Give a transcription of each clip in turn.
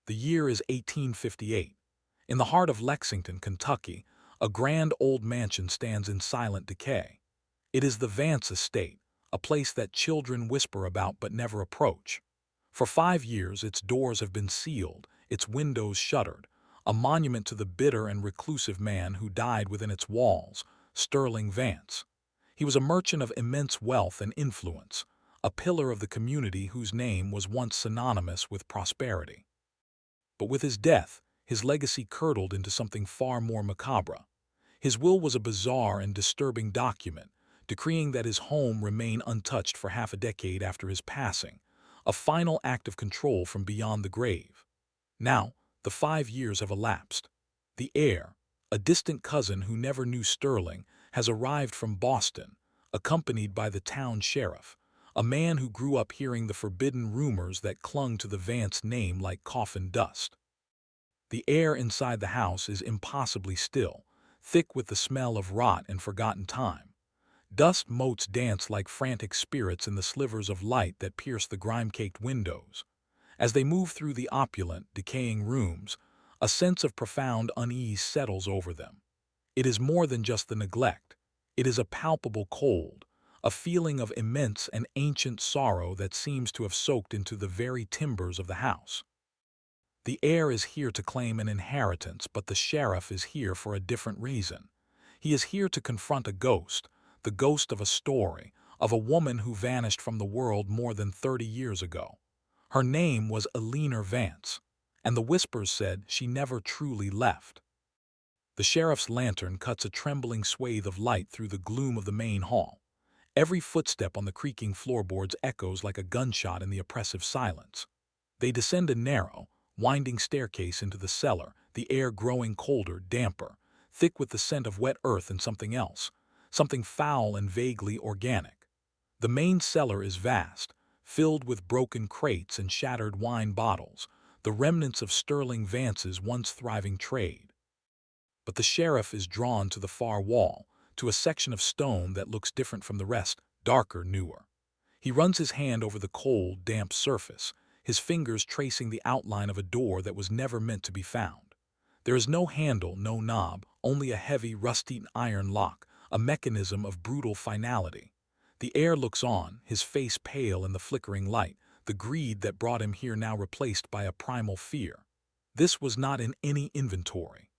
The year is 1858. In the heart of Lexington, Kentucky, a grand old mansion stands in silent decay. It is the Vance estate, a place that children whisper about but never approach. For 5 years its doors have been sealed, its windows shuttered, a monument to the bitter and reclusive man who died within its walls, Sterling Vance. He was a merchant of immense wealth and influence, a pillar of the community whose name was once synonymous with prosperity. But with his death, his legacy curdled into something far more macabre. His will was a bizarre and disturbing document, decreeing that his home remain untouched for half a decade after his passing, a final act of control from beyond the grave. Now, the 5 years have elapsed. The heir, a distant cousin who never knew Sterling, has arrived from Boston, accompanied by the town sheriff, a man who grew up hearing the forbidden rumors that clung to the Vance name like coffin dust. The air inside the house is impossibly still, thick with the smell of rot and forgotten time. Dust motes dance like frantic spirits in the slivers of light that pierce the grime-caked windows. As they move through the opulent, decaying rooms, a sense of profound unease settles over them. It is more than just the neglect. It is a palpable cold, a feeling of immense and ancient sorrow that seems to have soaked into the very timbers of the house. The heir is here to claim an inheritance, but the sheriff is here for a different reason. He is here to confront a ghost, the ghost of a story, of a woman who vanished from the world more than 30 years ago. Her name was Eleanor Vance, and the whispers said she never truly left. The sheriff's lantern cuts a trembling swathe of light through the gloom of the main hall. Every footstep on the creaking floorboards echoes like a gunshot in the oppressive silence. They descend a narrow, winding staircase into the cellar, the air growing colder, damper, thick with the scent of wet earth and something else, something foul and vaguely organic. The main cellar is vast, filled with broken crates and shattered wine bottles, the remnants of Sterling Vance's once thriving trade. But the sheriff is drawn to the far wall, to a section of stone that looks different from the rest, darker, newer. He runs his hand over the cold, damp surface, his fingers tracing the outline of a door that was never meant to be found. There is no handle, no knob, only a heavy, rusty iron lock, a mechanism of brutal finality. The heir looks on, his face pale in the flickering light, the greed that brought him here now replaced by a primal fear. This was not in any inventory.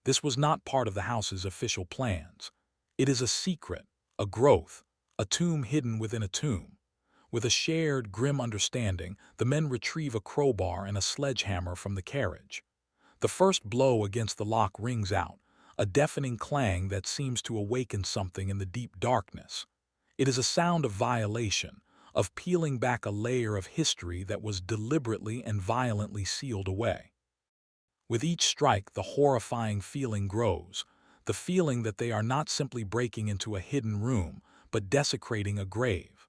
This was not part of the house's official plans. It is a secret, a growth, a tomb hidden within a tomb. With a shared, grim understanding, the men retrieve a crowbar and a sledgehammer from the carriage. The first blow against the lock rings out, a deafening clang that seems to awaken something in the deep darkness. It is a sound of violation, of peeling back a layer of history that was deliberately and violently sealed away. With each strike, the horrifying feeling grows, the feeling that they are not simply breaking into a hidden room, but desecrating a grave.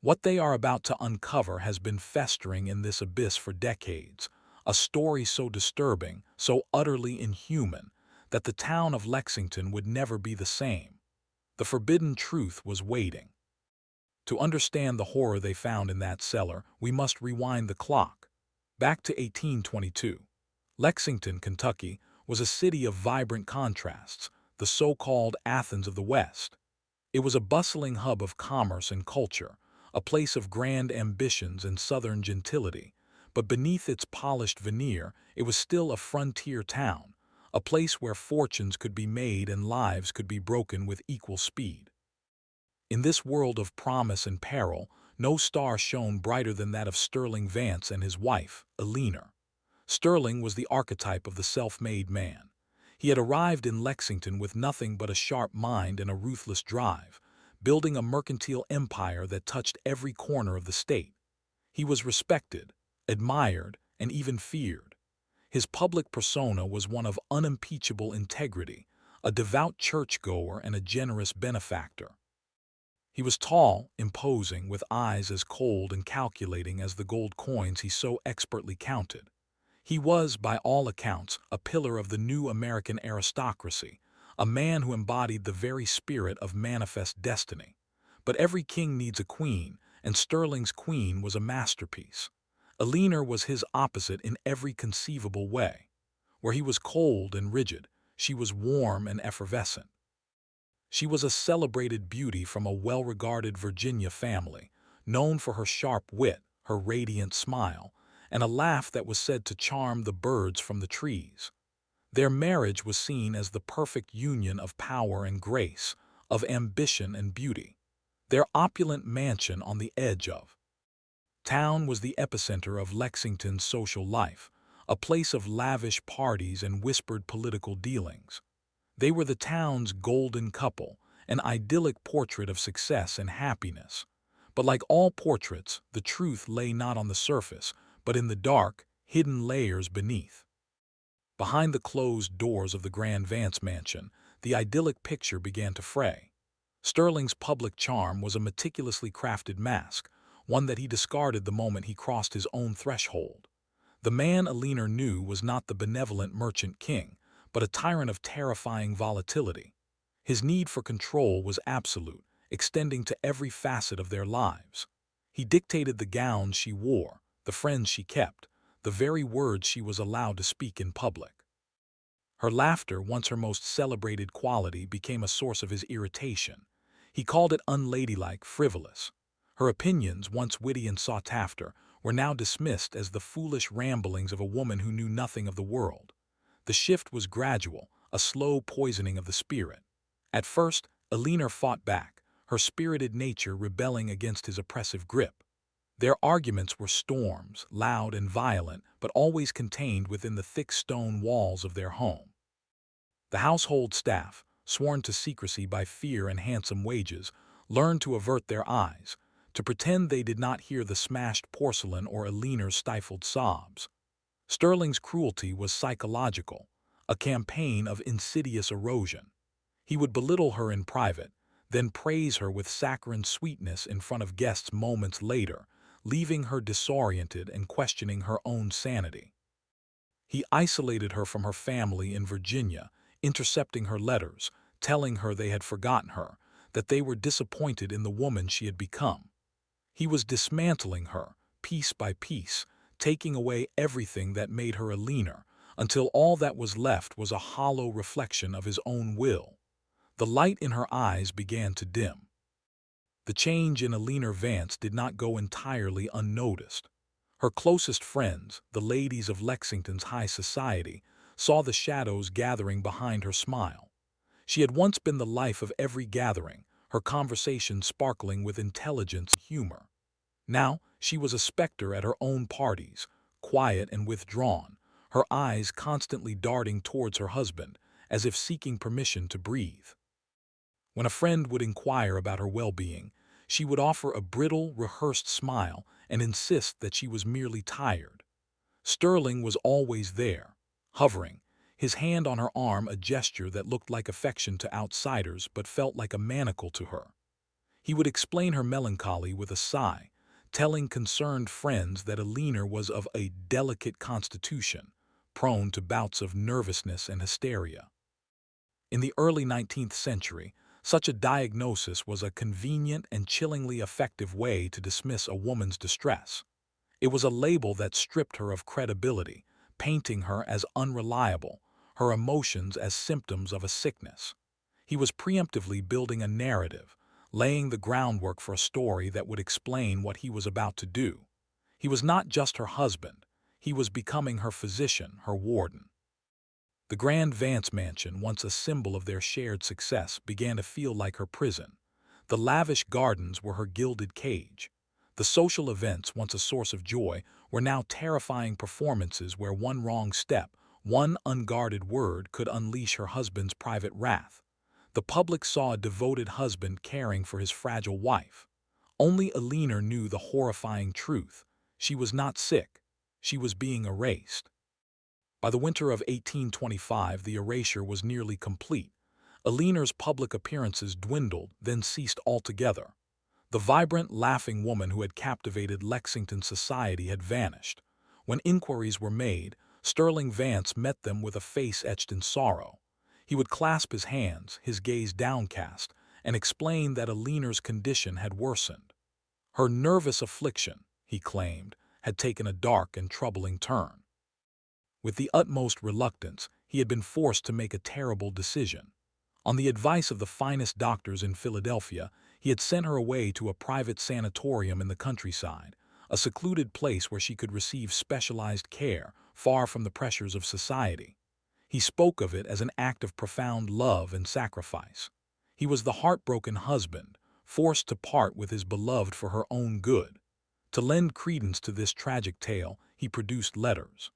What they are about to uncover has been festering in this abyss for decades, a story so disturbing, so utterly inhuman, that the town of Lexington would never be the same. The forbidden truth was waiting. To understand the horror they found in that cellar, we must rewind the clock. Back to 1822. Lexington, Kentucky, was a city of vibrant contrasts, the so-called Athens of the West. It was a bustling hub of commerce and culture, a place of grand ambitions and southern gentility, but beneath its polished veneer, it was still a frontier town, a place where fortunes could be made and lives could be broken with equal speed. In this world of promise and peril, no star shone brighter than that of Sterling Vance and his wife, Eleanor. Sterling was the archetype of the self-made man. He had arrived in Lexington with nothing but a sharp mind and a ruthless drive, building a mercantile empire that touched every corner of the state. He was respected, admired, and even feared. His public persona was one of unimpeachable integrity, a devout churchgoer and a generous benefactor. He was tall, imposing, with eyes as cold and calculating as the gold coins he so expertly counted. He was, by all accounts, a pillar of the new American aristocracy, a man who embodied the very spirit of manifest destiny. But every king needs a queen, and Sterling's queen was a masterpiece. Alina was his opposite in every conceivable way. Where he was cold and rigid, she was warm and effervescent. She was a celebrated beauty from a well-regarded Virginia family, known for her sharp wit, her radiant smile, and a laugh that was said to charm the birds from the trees. Their marriage was seen as the perfect union of power and grace, of ambition and beauty. Their opulent mansion on the edge of town was the epicenter of Lexington's social life, a place of lavish parties and whispered political dealings. They were the town's golden couple, an idyllic portrait of success and happiness. But like all portraits, the truth lay not on the surface, but in the dark, hidden layers beneath. Behind the closed doors of the Grand Vance mansion, the idyllic picture began to fray. Sterling's public charm was a meticulously crafted mask, one that he discarded the moment he crossed his own threshold. The man Alina knew was not the benevolent merchant king, but a tyrant of terrifying volatility. His need for control was absolute, extending to every facet of their lives. He dictated the gowns she wore, the friends she kept, the very words she was allowed to speak in public. Her laughter, once her most celebrated quality, became a source of his irritation. He called it unladylike, frivolous. Her opinions, once witty and sought after, were now dismissed as the foolish ramblings of a woman who knew nothing of the world. The shift was gradual, a slow poisoning of the spirit. At first, Alina fought back, her spirited nature rebelling against his oppressive grip. Their arguments were storms, loud and violent, but always contained within the thick stone walls of their home. The household staff, sworn to secrecy by fear and handsome wages, learned to avert their eyes, to pretend they did not hear the smashed porcelain or Alina's stifled sobs. Sterling's cruelty was psychological, a campaign of insidious erosion. He would belittle her in private, then praise her with saccharine sweetness in front of guests moments later, leaving her disoriented and questioning her own sanity. He isolated her from her family in Virginia, intercepting her letters, telling her they had forgotten her, that they were disappointed in the woman she had become. He was dismantling her, piece by piece, taking away everything that made her Alina, until all that was left was a hollow reflection of his own will. The light in her eyes began to dim. The change in Alina Vance did not go entirely unnoticed. Her closest friends, the ladies of Lexington's high society, saw the shadows gathering behind her smile. She had once been the life of every gathering, her conversation sparkling with intelligence and humor. Now she was a specter at her own parties, quiet and withdrawn, her eyes constantly darting towards her husband, as if seeking permission to breathe. When a friend would inquire about her well-being, she would offer a brittle, rehearsed smile and insist that she was merely tired. Sterling was always there, hovering, his hand on her arm, a gesture that looked like affection to outsiders but felt like a manacle to her. He would explain her melancholy with a sigh, telling concerned friends that Alina was of a delicate constitution, prone to bouts of nervousness and hysteria. In the early 19th century, such a diagnosis was a convenient and chillingly effective way to dismiss a woman's distress. It was a label that stripped her of credibility, painting her as unreliable, her emotions as symptoms of a sickness. He was preemptively building a narrative, laying the groundwork for a story that would explain what he was about to do. He was not just her husband, he was becoming her physician, her warden. The Grand Vance mansion, once a symbol of their shared success, began to feel like her prison. The lavish gardens were her gilded cage. The social events, once a source of joy, were now terrifying performances where one wrong step, one unguarded word could unleash her husband's private wrath. The public saw a devoted husband caring for his fragile wife. Only Alina knew the horrifying truth. She was not sick. She was being erased. By the winter of 1825, the erasure was nearly complete. Alina's public appearances dwindled, then ceased altogether. The vibrant, laughing woman who had captivated Lexington society had vanished. When inquiries were made, Sterling Vance met them with a face etched in sorrow. He would clasp his hands, his gaze downcast, and explain that Alina's condition had worsened. Her nervous affliction, he claimed, had taken a dark and troubling turn. With the utmost reluctance, he had been forced to make a terrible decision. On the advice of the finest doctors in Philadelphia, he had sent her away to a private sanatorium in the countryside, a secluded place where she could receive specialized care, far from the pressures of society. He spoke of it as an act of profound love and sacrifice. He was the heartbroken husband, forced to part with his beloved for her own good. To lend credence to this tragic tale, he produced letters.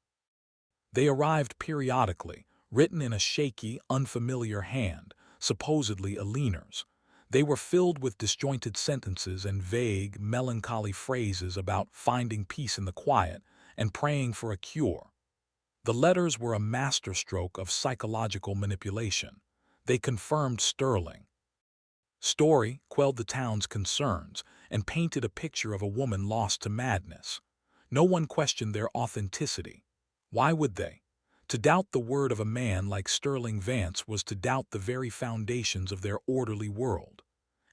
They arrived periodically, written in a shaky, unfamiliar hand, supposedly Aline's. They were filled with disjointed sentences and vague, melancholy phrases about finding peace in the quiet and praying for a cure. The letters were a masterstroke of psychological manipulation. They confirmed Sterling's story, quelled the town's concerns, and painted a picture of a woman lost to madness. No one questioned their authenticity. Why would they? To doubt the word of a man like Sterling Vance was to doubt the very foundations of their orderly world.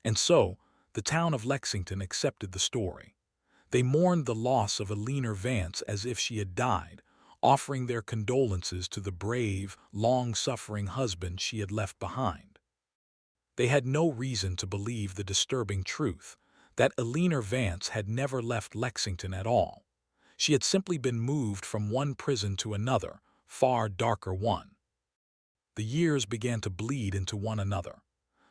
And so, the town of Lexington accepted the story. They mourned the loss of Aline Vance as if she had died, offering their condolences to the brave, long-suffering husband she had left behind. They had no reason to believe the disturbing truth, that Aline Vance had never left Lexington at all. She had simply been moved from one prison to another, far darker one. The years began to bleed into one another.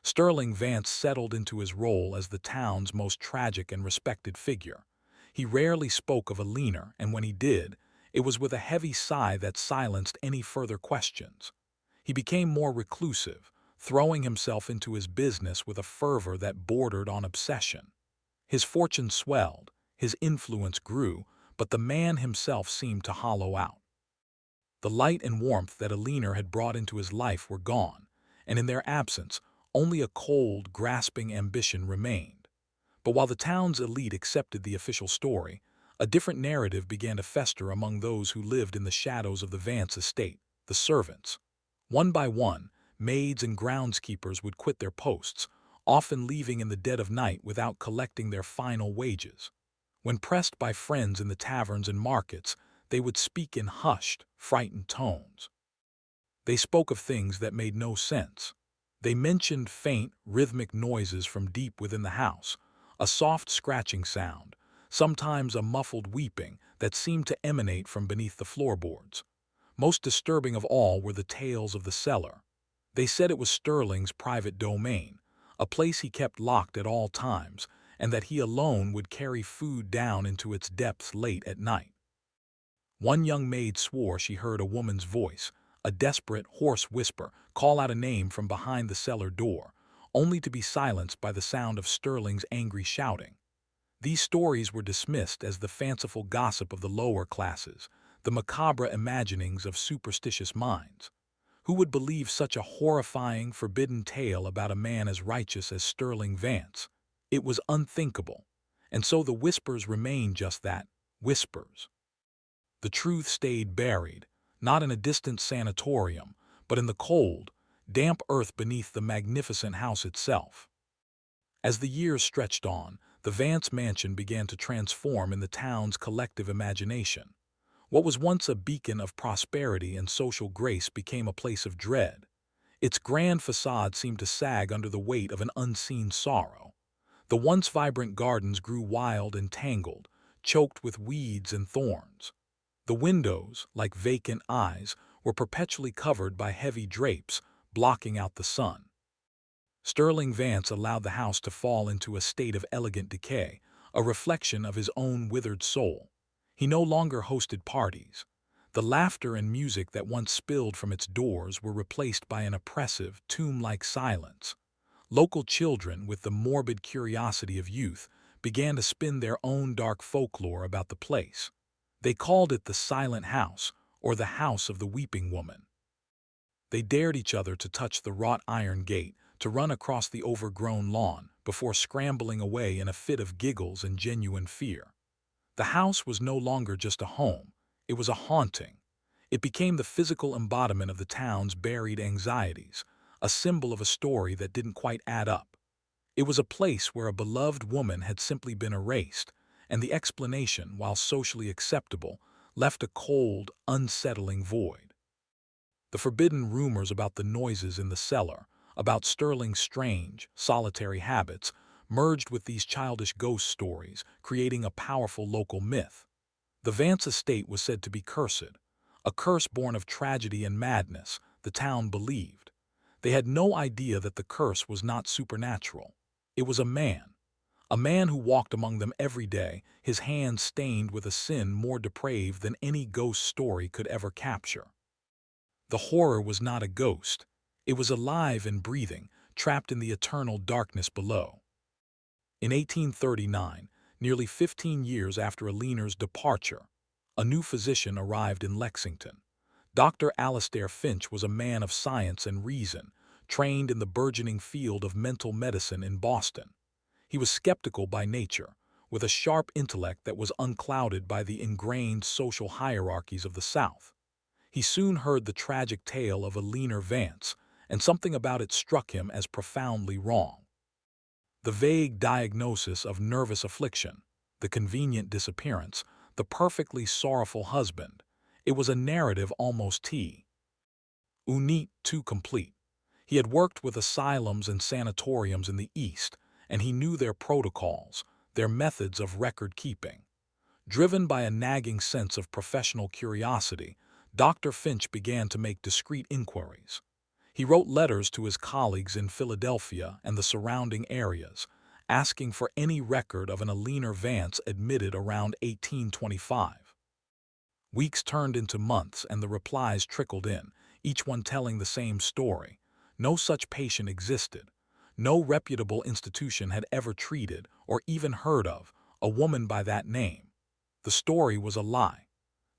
Sterling Vance settled into his role as the town's most tragic and respected figure. He rarely spoke of Aline, and when he did, it was with a heavy sigh that silenced any further questions. He became more reclusive, throwing himself into his business with a fervor that bordered on obsession. His fortune swelled, his influence grew, but the man himself seemed to hollow out. The light and warmth that Aline had brought into his life were gone, and in their absence, only a cold, grasping ambition remained. But while the town's elite accepted the official story, a different narrative began to fester among those who lived in the shadows of the Vance estate, the servants. One by one, maids and groundskeepers would quit their posts, often leaving in the dead of night without collecting their final wages. When pressed by friends in the taverns and markets, they would speak in hushed, frightened tones. They spoke of things that made no sense. They mentioned faint, rhythmic noises from deep within the house, a soft scratching sound, sometimes a muffled weeping that seemed to emanate from beneath the floorboards. Most disturbing of all were the tales of the cellar. They said it was Sterling's private domain, a place he kept locked at all times, and that he alone would carry food down into its depths late at night. One young maid swore she heard a woman's voice, a desperate, hoarse whisper, call out a name from behind the cellar door, only to be silenced by the sound of Sterling's angry shouting. These stories were dismissed as the fanciful gossip of the lower classes, the macabre imaginings of superstitious minds. Who would believe such a horrifying, forbidden tale about a man as righteous as Sterling Vance? It was unthinkable. And so the whispers remained just that, whispers. The truth stayed buried, not in a distant sanatorium, but in the cold, damp earth beneath the magnificent house itself. As the years stretched on, the Vance mansion began to transform in the town's collective imagination. What was once a beacon of prosperity and social grace became a place of dread. Its grand facade seemed to sag under the weight of an unseen sorrow. The once vibrant gardens grew wild and tangled, choked with weeds and thorns. The windows, like vacant eyes, were perpetually covered by heavy drapes, blocking out the sun. Sterling Vance allowed the house to fall into a state of elegant decay, a reflection of his own withered soul. He no longer hosted parties. The laughter and music that once spilled from its doors were replaced by an oppressive, tomb-like silence. Local children, with the morbid curiosity of youth, began to spin their own dark folklore about the place. They called it the Silent House, or the House of the Weeping Woman. They dared each other to touch the wrought iron gate, to run across the overgrown lawn, before scrambling away in a fit of giggles and genuine fear. The house was no longer just a home, it was a haunting. It became the physical embodiment of the town's buried anxieties, a symbol of a story that didn't quite add up. It was a place where a beloved woman had simply been erased, and the explanation, while socially acceptable, left a cold, unsettling void. The forbidden rumors about the noises in the cellar, about Sterling's strange, solitary habits, merged with these childish ghost stories, creating a powerful local myth. The Vance estate was said to be cursed, a curse born of tragedy and madness, the town believed. They had no idea that the curse was not supernatural. It was a man who walked among them every day, his hands stained with a sin more depraved than any ghost story could ever capture. The horror was not a ghost. It was alive and breathing, trapped in the eternal darkness below. In 1839, nearly 15 years after Aliner's departure, a new physician arrived in Lexington. Dr. Alastair Finch was a man of science and reason, trained in the burgeoning field of mental medicine in Boston. He was skeptical by nature, with a sharp intellect that was unclouded by the ingrained social hierarchies of the South. He soon heard the tragic tale of Aliner Vance, and something about it struck him as profoundly wrong. The vague diagnosis of nervous affliction, the convenient disappearance, the perfectly sorrowful husband, it was a narrative almost too complete. He had worked with asylums and sanatoriums in the East, and he knew their protocols, their methods of record-keeping. Driven by a nagging sense of professional curiosity, Dr. Finch began to make discreet inquiries. He wrote letters to his colleagues in Philadelphia and the surrounding areas, asking for any record of an Aliner Vance admitted around 1825. Weeks turned into months and the replies trickled in, each one telling the same story. No such patient existed. No reputable institution had ever treated, or even heard of, a woman by that name. The story was a lie.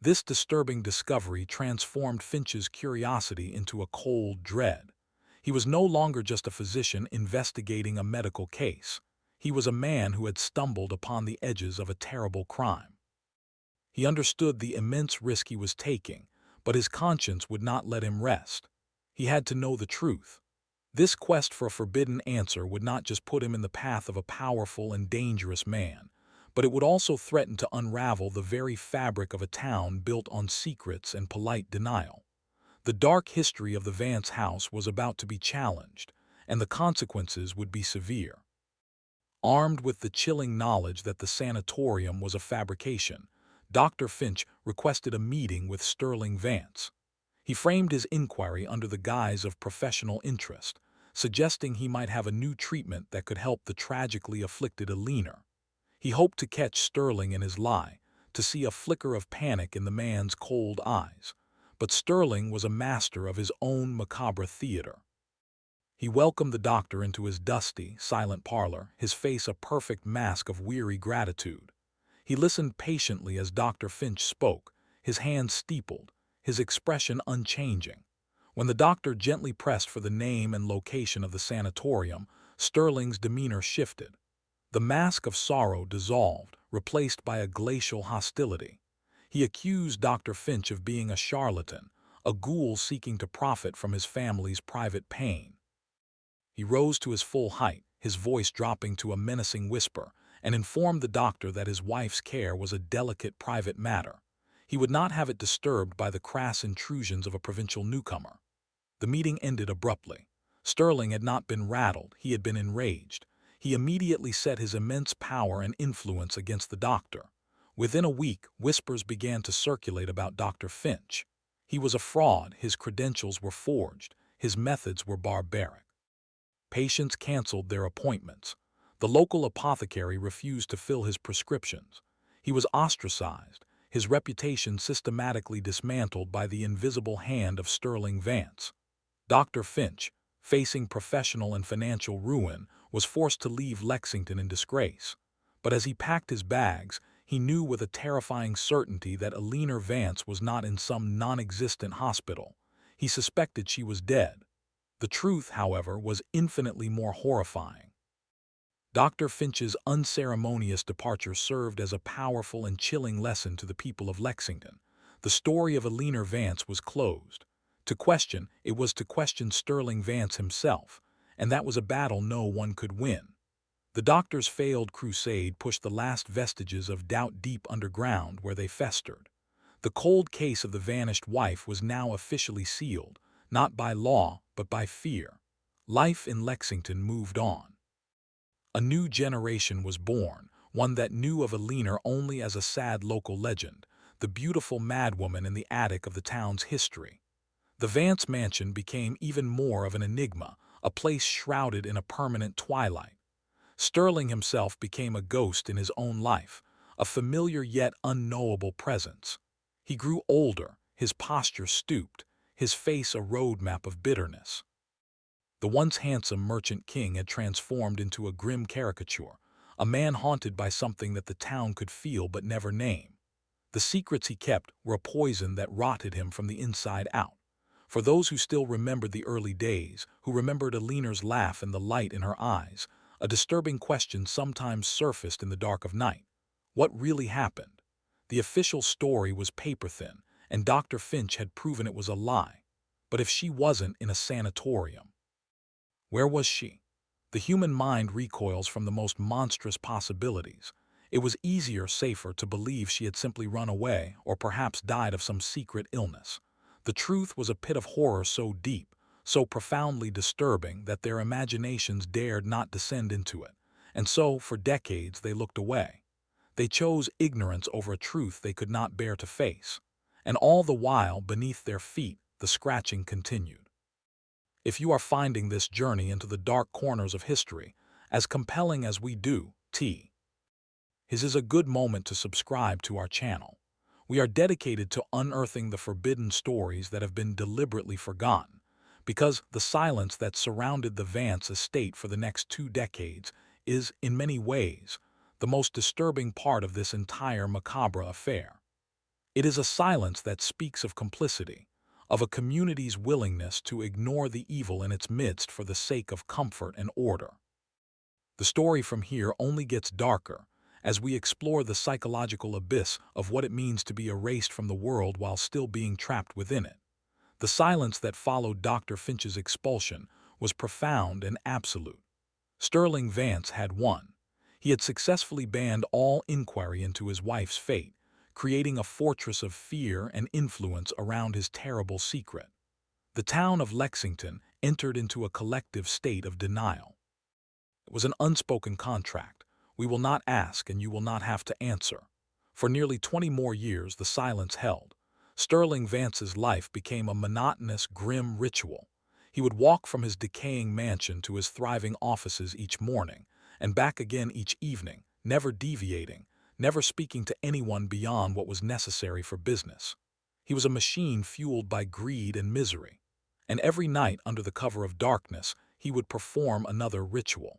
This disturbing discovery transformed Finch's curiosity into a cold dread. He was no longer just a physician investigating a medical case. He was a man who had stumbled upon the edges of a terrible crime. He understood the immense risk he was taking, but his conscience would not let him rest. He had to know the truth. This quest for a forbidden answer would not just put him in the path of a powerful and dangerous man, but it would also threaten to unravel the very fabric of a town built on secrets and polite denial. The dark history of the Vance house was about to be challenged, and the consequences would be severe. Armed with the chilling knowledge that the sanatorium was a fabrication, Dr. Finch requested a meeting with Sterling Vance. He framed his inquiry under the guise of professional interest, suggesting he might have a new treatment that could help the tragically afflicted Aliner. He hoped to catch Sterling in his lie, to see a flicker of panic in the man's cold eyes. But Sterling was a master of his own macabre theater. He welcomed the doctor into his dusty, silent parlor, his face a perfect mask of weary gratitude. He listened patiently as Dr. Finch spoke, his hands steepled, his expression unchanging. When the doctor gently pressed for the name and location of the sanatorium, Sterling's demeanor shifted. The mask of sorrow dissolved, replaced by a glacial hostility. He accused Dr. Finch of being a charlatan, a ghoul seeking to profit from his family's private pain. He rose to his full height, his voice dropping to a menacing whisper, and informed the doctor that his wife's care was a delicate private matter. He would not have it disturbed by the crass intrusions of a provincial newcomer. The meeting ended abruptly. Sterling had not been rattled, he had been enraged. He immediately set his immense power and influence against the doctor. Within a week, whispers began to circulate about Dr. Finch. He was a fraud, his credentials were forged, his methods were barbaric. Patients canceled their appointments. The local apothecary refused to fill his prescriptions. He was ostracized, his reputation systematically dismantled by the invisible hand of Sterling Vance. Dr. Finch, facing professional and financial ruin, was forced to leave Lexington in disgrace. But as he packed his bags, he knew with a terrifying certainty that Aliner Vance was not in some non-existent hospital. He suspected she was dead. The truth, however, was infinitely more horrifying. Dr. Finch's unceremonious departure served as a powerful and chilling lesson to the people of Lexington. The story of Aliner Vance was closed. It was to question Sterling Vance himself, and that was a battle no one could win. The doctor's failed crusade pushed the last vestiges of doubt deep underground where they festered. The cold case of the vanished wife was now officially sealed, not by law, but by fear. Life in Lexington moved on. A new generation was born, one that knew of Alina only as a sad local legend, the beautiful madwoman in the attic of the town's history. The Vance mansion became even more of an enigma, a place shrouded in a permanent twilight. Sterling himself became a ghost in his own life, a familiar yet unknowable presence. He grew older, his posture stooped, his face a roadmap of bitterness. The once handsome merchant king had transformed into a grim caricature, a man haunted by something that the town could feel but never name. The secrets he kept were a poison that rotted him from the inside out. For those who still remembered the early days, who remembered Alina's laugh and the light in her eyes, a disturbing question sometimes surfaced in the dark of night. What really happened? The official story was paper-thin, and Dr. Finch had proven it was a lie. But if she wasn't in a sanatorium, where was she? The human mind recoils from the most monstrous possibilities. It was easier, safer to believe she had simply run away or perhaps died of some secret illness. The truth was a pit of horror so deep, so profoundly disturbing that their imaginations dared not descend into it. And so, for decades, they looked away. They chose ignorance over a truth they could not bear to face. And all the while, beneath their feet, the scratching continued. If you are finding this journey into the dark corners of history as compelling as we do, His is a good moment to subscribe to our channel. We are dedicated to unearthing the forbidden stories that have been deliberately forgotten, because the silence that surrounded the Vance estate for the next 2 decades is, in many ways, the most disturbing part of this entire macabre affair. It is a silence that speaks of complicity, of a community's willingness to ignore the evil in its midst for the sake of comfort and order. The story from here only gets darker as we explore the psychological abyss of what it means to be erased from the world while still being trapped within it. The silence that followed Dr. Finch's expulsion was profound and absolute. Sterling Vance had won. He had successfully banned all inquiry into his wife's fate, creating a fortress of fear and influence around his terrible secret. The town of Lexington entered into a collective state of denial. It was an unspoken contract. We will not ask and you will not have to answer. For nearly 20 more years the silence held. Sterling Vance's life became a monotonous, grim ritual. He would walk from his decaying mansion to his thriving offices each morning, and back again each evening, never deviating, never speaking to anyone beyond what was necessary for business. He was a machine fueled by greed and misery. And every night, under the cover of darkness, he would perform another ritual.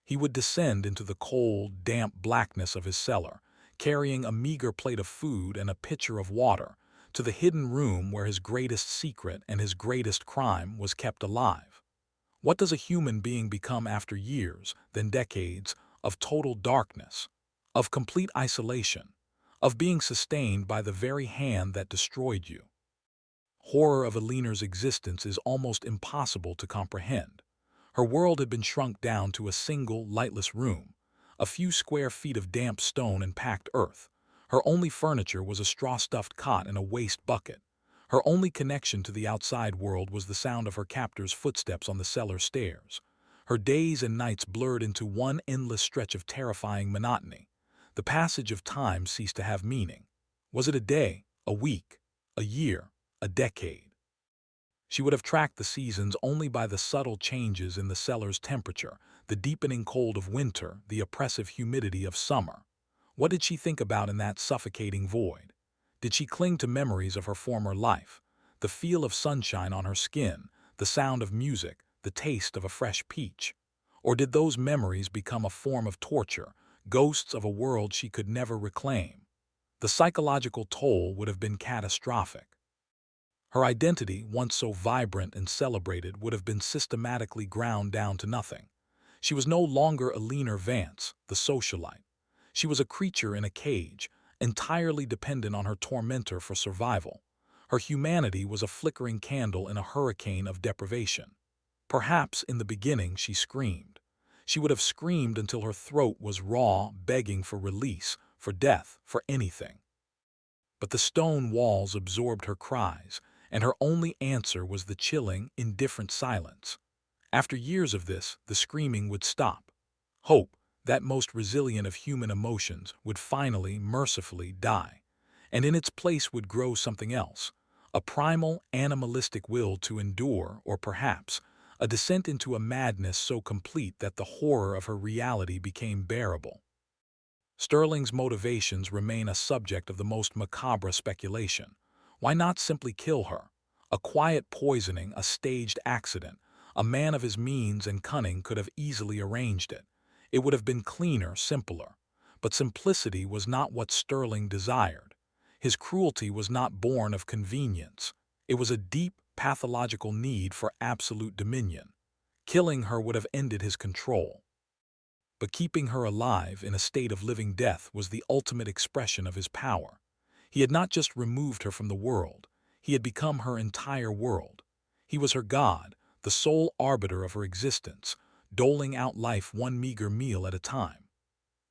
He would descend into the cold, damp blackness of his cellar, carrying a meager plate of food and a pitcher of water, to the hidden room where his greatest secret and his greatest crime was kept alive. What does a human being become after years, then decades, of total darkness, of complete isolation, of being sustained by the very hand that destroyed you? Horror of Alina's existence is almost impossible to comprehend. Her world had been shrunk down to a single, lightless room, a few square feet of damp stone and packed earth. Her only furniture was a straw-stuffed cot and a waste bucket. Her only connection to the outside world was the sound of her captor's footsteps on the cellar stairs. Her days and nights blurred into one endless stretch of terrifying monotony. The passage of time ceased to have meaning. Was it a day, a week, a year, a decade? She would have tracked the seasons only by the subtle changes in the cellar's temperature, the deepening cold of winter, the oppressive humidity of summer. What did she think about in that suffocating void? Did she cling to memories of her former life? The feel of sunshine on her skin, the sound of music, the taste of a fresh peach? Or did those memories become a form of torture, ghosts of a world she could never reclaim? The psychological toll would have been catastrophic. Her identity, once so vibrant and celebrated, would have been systematically ground down to nothing. She was no longer Alina Vance, the socialite. She was a creature in a cage, entirely dependent on her tormentor for survival. Her humanity was a flickering candle in a hurricane of deprivation. Perhaps in the beginning she screamed. She would have screamed until her throat was raw, begging for release, for death, for anything. But the stone walls absorbed her cries, and her only answer was the chilling, indifferent silence. After years of this, the screaming would stop. Hope, that most resilient of human emotions, would finally, mercifully die. And in its place would grow something else, a primal, animalistic will to endure, or perhaps, a descent into a madness so complete that the horror of her reality became bearable. Sterling's motivations remain a subject of the most macabre speculation. Why not simply kill her? A quiet poisoning, a staged accident. A man of his means and cunning could have easily arranged it. It would have been cleaner, simpler. But simplicity was not what Sterling desired. His cruelty was not born of convenience. It was a deep, pathological need for absolute dominion. Killing her would have ended his control. But keeping her alive in a state of living death was the ultimate expression of his power. He had not just removed her from the world, he had become her entire world. He was her god, the sole arbiter of her existence, doling out life one meager meal at a time.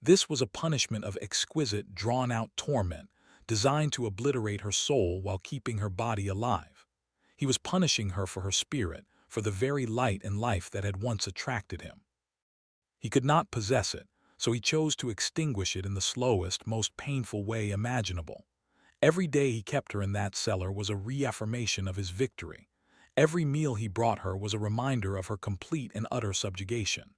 This was a punishment of exquisite, drawn-out torment, designed to obliterate her soul while keeping her body alive. He was punishing her for her spirit, for the very light and life that had once attracted him. He could not possess it, so he chose to extinguish it in the slowest, most painful way imaginable. Every day he kept her in that cellar was a reaffirmation of his victory. Every meal he brought her was a reminder of her complete and utter subjugation.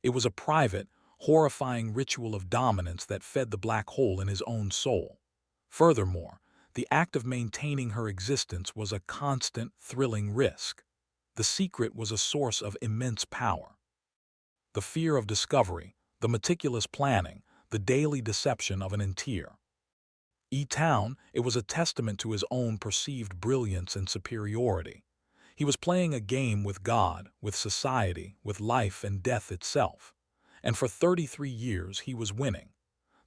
It was a private, horrifying ritual of dominance that fed the black hole in his own soul. Furthermore, the act of maintaining her existence was a constant, thrilling risk. The secret was a source of immense power. The fear of discovery, the meticulous planning, the daily deception of an entier. E-Town, it was a testament to his own perceived brilliance and superiority. He was playing a game with God, with society, with life and death itself. And for 33 years he was winning.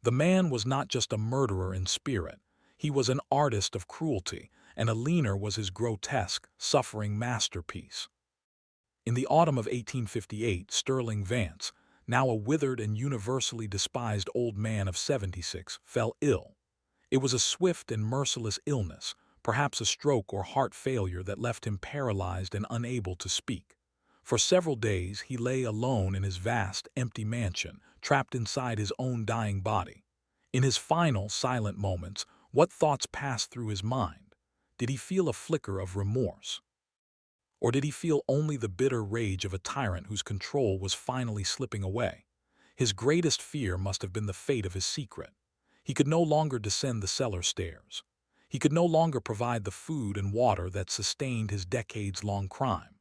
The man was not just a murderer in spirit. He was an artist of cruelty, and Alina was his grotesque, suffering masterpiece. In the autumn of 1858, Sterling Vance, now a withered and universally despised old man of 76, fell ill. It was a swift and merciless illness, perhaps a stroke or heart failure that left him paralyzed and unable to speak. For several days he lay alone in his vast, empty mansion, trapped inside his own dying body. In his final, silent moments, what thoughts passed through his mind? Did he feel a flicker of remorse? Or did he feel only the bitter rage of a tyrant whose control was finally slipping away? His greatest fear must have been the fate of his secret. He could no longer descend the cellar stairs. He could no longer provide the food and water that sustained his decades-long crime.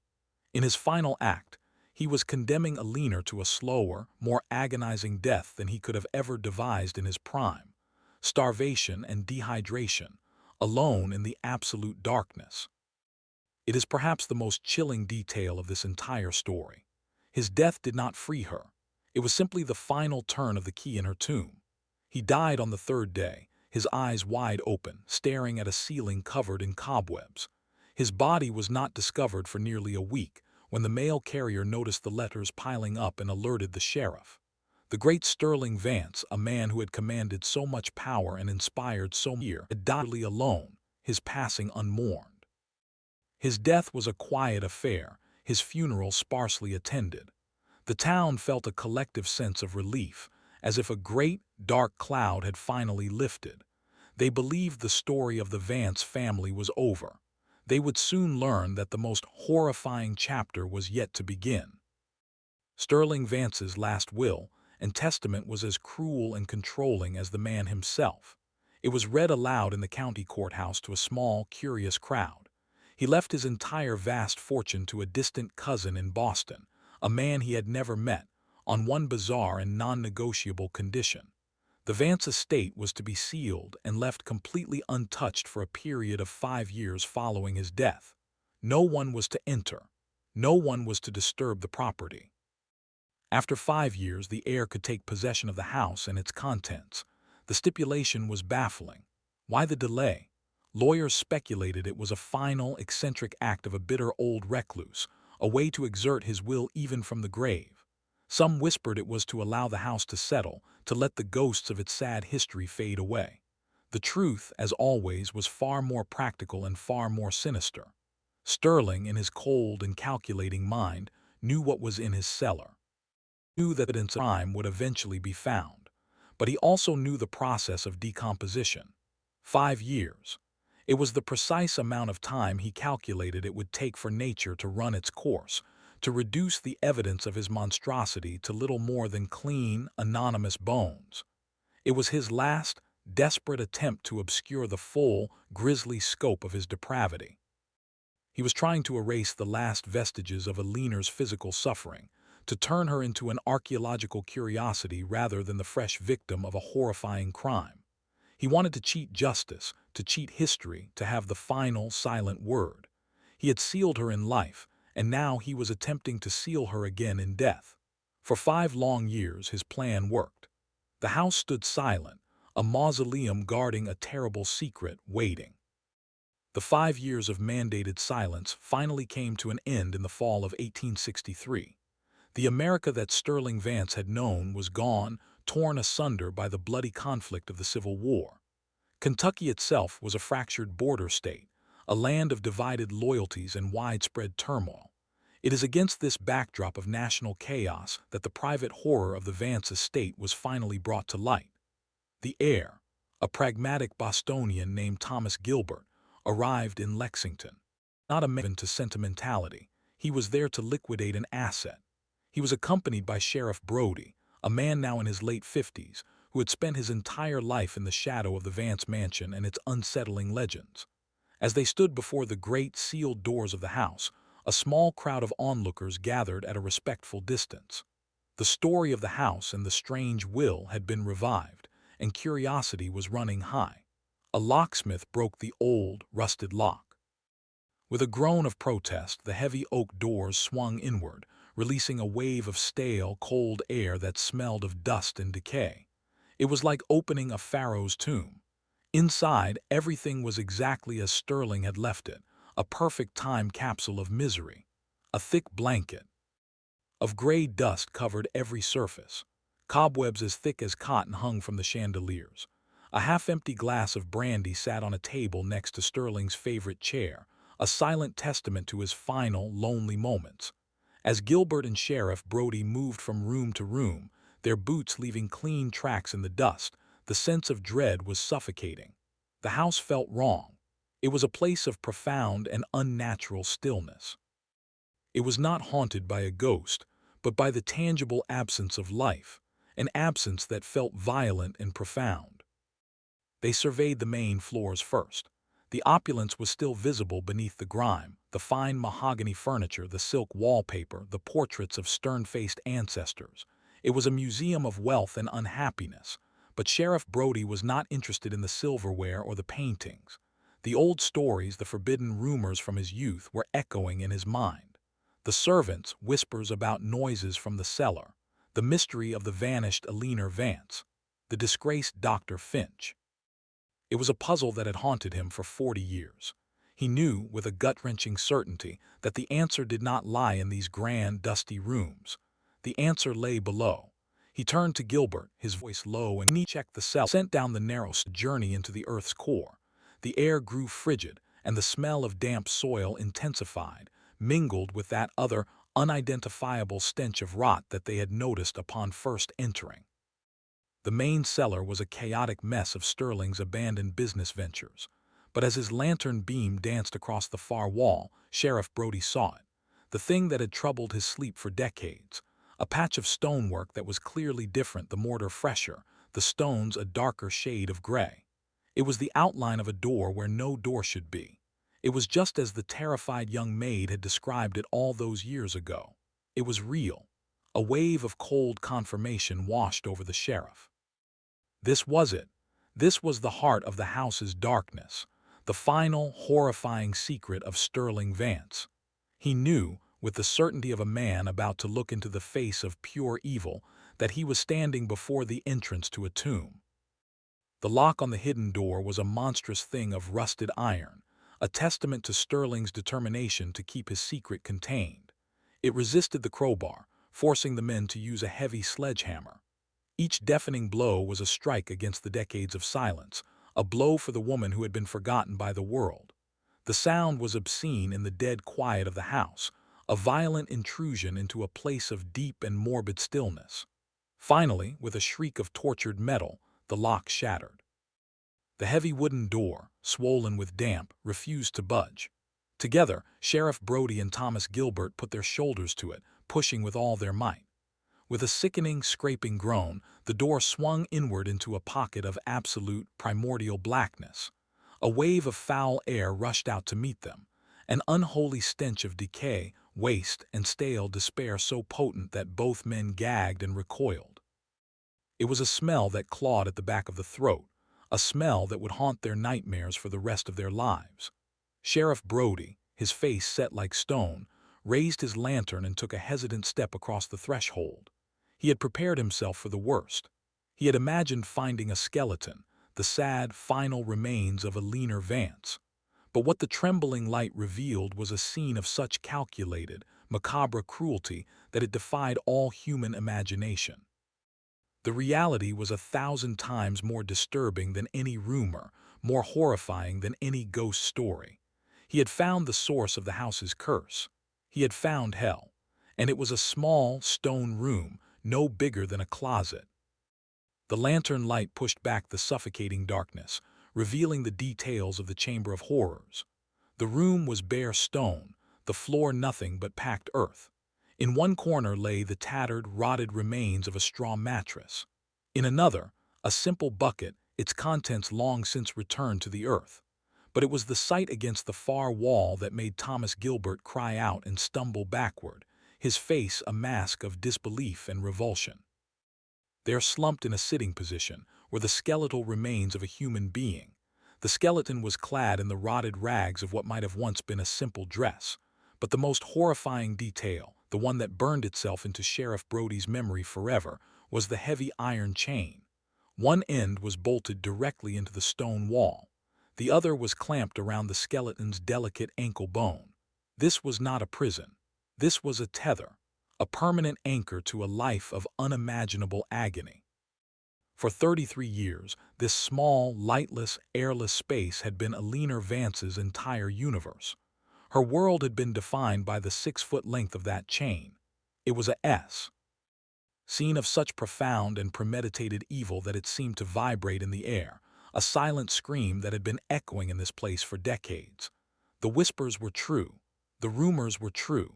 In his final act, he was condemning Alina to a slower, more agonizing death than he could have ever devised in his prime. Starvation and dehydration, alone in the absolute darkness. It is perhaps the most chilling detail of this entire story. His death did not free her. It was simply the final turn of the key in her tomb. He died on the third day, his eyes wide open, staring at a ceiling covered in cobwebs. His body was not discovered for nearly a week, when the mail carrier noticed the letters piling up and alerted the sheriff. The great Sterling Vance, a man who had commanded so much power and inspired so many, had died alone, his passing unmourned. His death was a quiet affair, his funeral sparsely attended. The town felt a collective sense of relief, as if a great, dark cloud had finally lifted. They believed the story of the Vance family was over. They would soon learn that the most horrifying chapter was yet to begin. Sterling Vance's last will and testament was as cruel and controlling as the man himself. It was read aloud in the county courthouse to a small, curious crowd. He left his entire vast fortune to a distant cousin in Boston, a man he had never met, on one bizarre and non-negotiable condition. The Vance estate was to be sealed and left completely untouched for a period of 5 years following his death. No one was to enter. No one was to disturb the property. After 5 years, the heir could take possession of the house and its contents. The stipulation was baffling. Why the delay? Lawyers speculated it was a final, eccentric act of a bitter old recluse, a way to exert his will even from the grave. Some whispered it was to allow the house to settle, to let the ghosts of its sad history fade away. The truth, as always, was far more practical and far more sinister. Sterling, in his cold and calculating mind, knew what was in his cellar. He knew that evidence of crime would eventually be found. But he also knew the process of decomposition. 5 years. It was the precise amount of time he calculated it would take for nature to run its course, to reduce the evidence of his monstrosity to little more than clean, anonymous bones. It was his last, desperate attempt to obscure the full, grisly scope of his depravity. He was trying to erase the last vestiges of Alina's physical suffering, to turn her into an archaeological curiosity rather than the fresh victim of a horrifying crime. He wanted to cheat justice, to cheat history, to have the final, silent word. He had sealed her in life, and now he was attempting to seal her again in death. For 5 long years his plan worked. The house stood silent, a mausoleum guarding a terrible secret, waiting. The 5 years of mandated silence finally came to an end in the fall of 1863. The America that Sterling Vance had known was gone, torn asunder by the bloody conflict of the Civil War. Kentucky itself was a fractured border state, a land of divided loyalties and widespread turmoil. It is against this backdrop of national chaos that the private horror of the Vance estate was finally brought to light. The heir, a pragmatic Bostonian named Thomas Gilbert, arrived in Lexington. Not a man to sentimentality, he was there to liquidate an asset. He was accompanied by Sheriff Brody, a man now in his late 50s, who had spent his entire life in the shadow of the Vance mansion and its unsettling legends. As they stood before the great sealed doors of the house, a small crowd of onlookers gathered at a respectful distance. The story of the house and the strange will had been revived, and curiosity was running high. A locksmith broke the old, rusted lock. With a groan of protest, the heavy oak doors swung inward, releasing a wave of stale, cold air that smelled of dust and decay. It was like opening a pharaoh's tomb. Inside, everything was exactly as Sterling had left it, a perfect time capsule of misery. A thick blanket of gray dust covered every surface. Cobwebs as thick as cotton hung from the chandeliers. A half-empty glass of brandy sat on a table next to Sterling's favorite chair, a silent testament to his final, lonely moments. As Gilbert and Sheriff Brody moved from room to room, their boots leaving clean tracks in the dust, the sense of dread was suffocating. The house felt wrong. It was a place of profound and unnatural stillness. It was not haunted by a ghost, but by the tangible absence of life, an absence that felt violent and profound. They surveyed the main floors first. The opulence was still visible beneath the grime, the fine mahogany furniture, the silk wallpaper, the portraits of stern-faced ancestors. It was a museum of wealth and unhappiness, but Sheriff Brody was not interested in the silverware or the paintings. The old stories, the forbidden rumors from his youth, were echoing in his mind. The servants, whispers about noises from the cellar, the mystery of the vanished Alina Vance, the disgraced Dr. Finch. It was a puzzle that had haunted him for 40 years. He knew, with a gut-wrenching certainty, that the answer did not lie in these grand, dusty rooms. The answer lay below. He turned to Gilbert, his voice low, and he checked the cell, sent down the narrow journey into the earth's core. The air grew frigid, and the smell of damp soil intensified, mingled with that other, unidentifiable stench of rot that they had noticed upon first entering. The main cellar was a chaotic mess of Sterling's abandoned business ventures. But as his lantern beam danced across the far wall, Sheriff Brody saw it. The thing that had troubled his sleep for decades. A patch of stonework that was clearly different, the mortar fresher, the stones a darker shade of gray. It was the outline of a door where no door should be. It was just as the terrified young maid had described it all those years ago. It was real. A wave of cold confirmation washed over the sheriff. This was it. This was the heart of the house's darkness, the final, horrifying secret of Sterling Vance. He knew, with the certainty of a man about to look into the face of pure evil, that he was standing before the entrance to a tomb. The lock on the hidden door was a monstrous thing of rusted iron, a testament to Sterling's determination to keep his secret contained. It resisted the crowbar, forcing the men to use a heavy sledgehammer. Each deafening blow was a strike against the decades of silence, a blow for the woman who had been forgotten by the world. The sound was obscene in the dead quiet of the house, a violent intrusion into a place of deep and morbid stillness. Finally, with a shriek of tortured metal, the lock shattered. The heavy wooden door, swollen with damp, refused to budge. Together, Sheriff Brody and Thomas Gilbert put their shoulders to it, pushing with all their might. With a sickening, scraping groan, the door swung inward into a pocket of absolute, primordial blackness. A wave of foul air rushed out to meet them, an unholy stench of decay, waste, and stale despair so potent that both men gagged and recoiled. It was a smell that clawed at the back of the throat, a smell that would haunt their nightmares for the rest of their lives. Sheriff Brody, his face set like stone, raised his lantern and took a hesitant step across the threshold. He had prepared himself for the worst. He had imagined finding a skeleton, the sad, final remains of a leaner Vance. But what the trembling light revealed was a scene of such calculated, macabre cruelty that it defied all human imagination. The reality was 1,000 times more disturbing than any rumor, more horrifying than any ghost story. He had found the source of the house's curse. He had found hell, and it was a small, stone room, no bigger than a closet. The lantern light pushed back the suffocating darkness, revealing the details of the Chamber of Horrors. The room was bare stone, the floor nothing but packed earth. In one corner lay the tattered, rotted remains of a straw mattress. In another, a simple bucket, its contents long since returned to the earth. But it was the sight against the far wall that made Thomas Gilbert cry out and stumble backward, his face a mask of disbelief and revulsion. There, slumped in a sitting position, were the skeletal remains of a human being. The skeleton was clad in the rotted rags of what might have once been a simple dress. But the most horrifying detail, the one that burned itself into Sheriff Brody's memory forever, was the heavy iron chain. One end was bolted directly into the stone wall. The other was clamped around the skeleton's delicate ankle bone. This was not a prison. This was a tether, a permanent anchor to a life of unimaginable agony. For 33 years, this small, lightless, airless space had been Eleanor Vance's entire universe. Her world had been defined by the 6-foot length of that chain. It was a S, scene of such profound and premeditated evil that it seemed to vibrate in the air, a silent scream that had been echoing in this place for decades. The whispers were true. The rumors were true.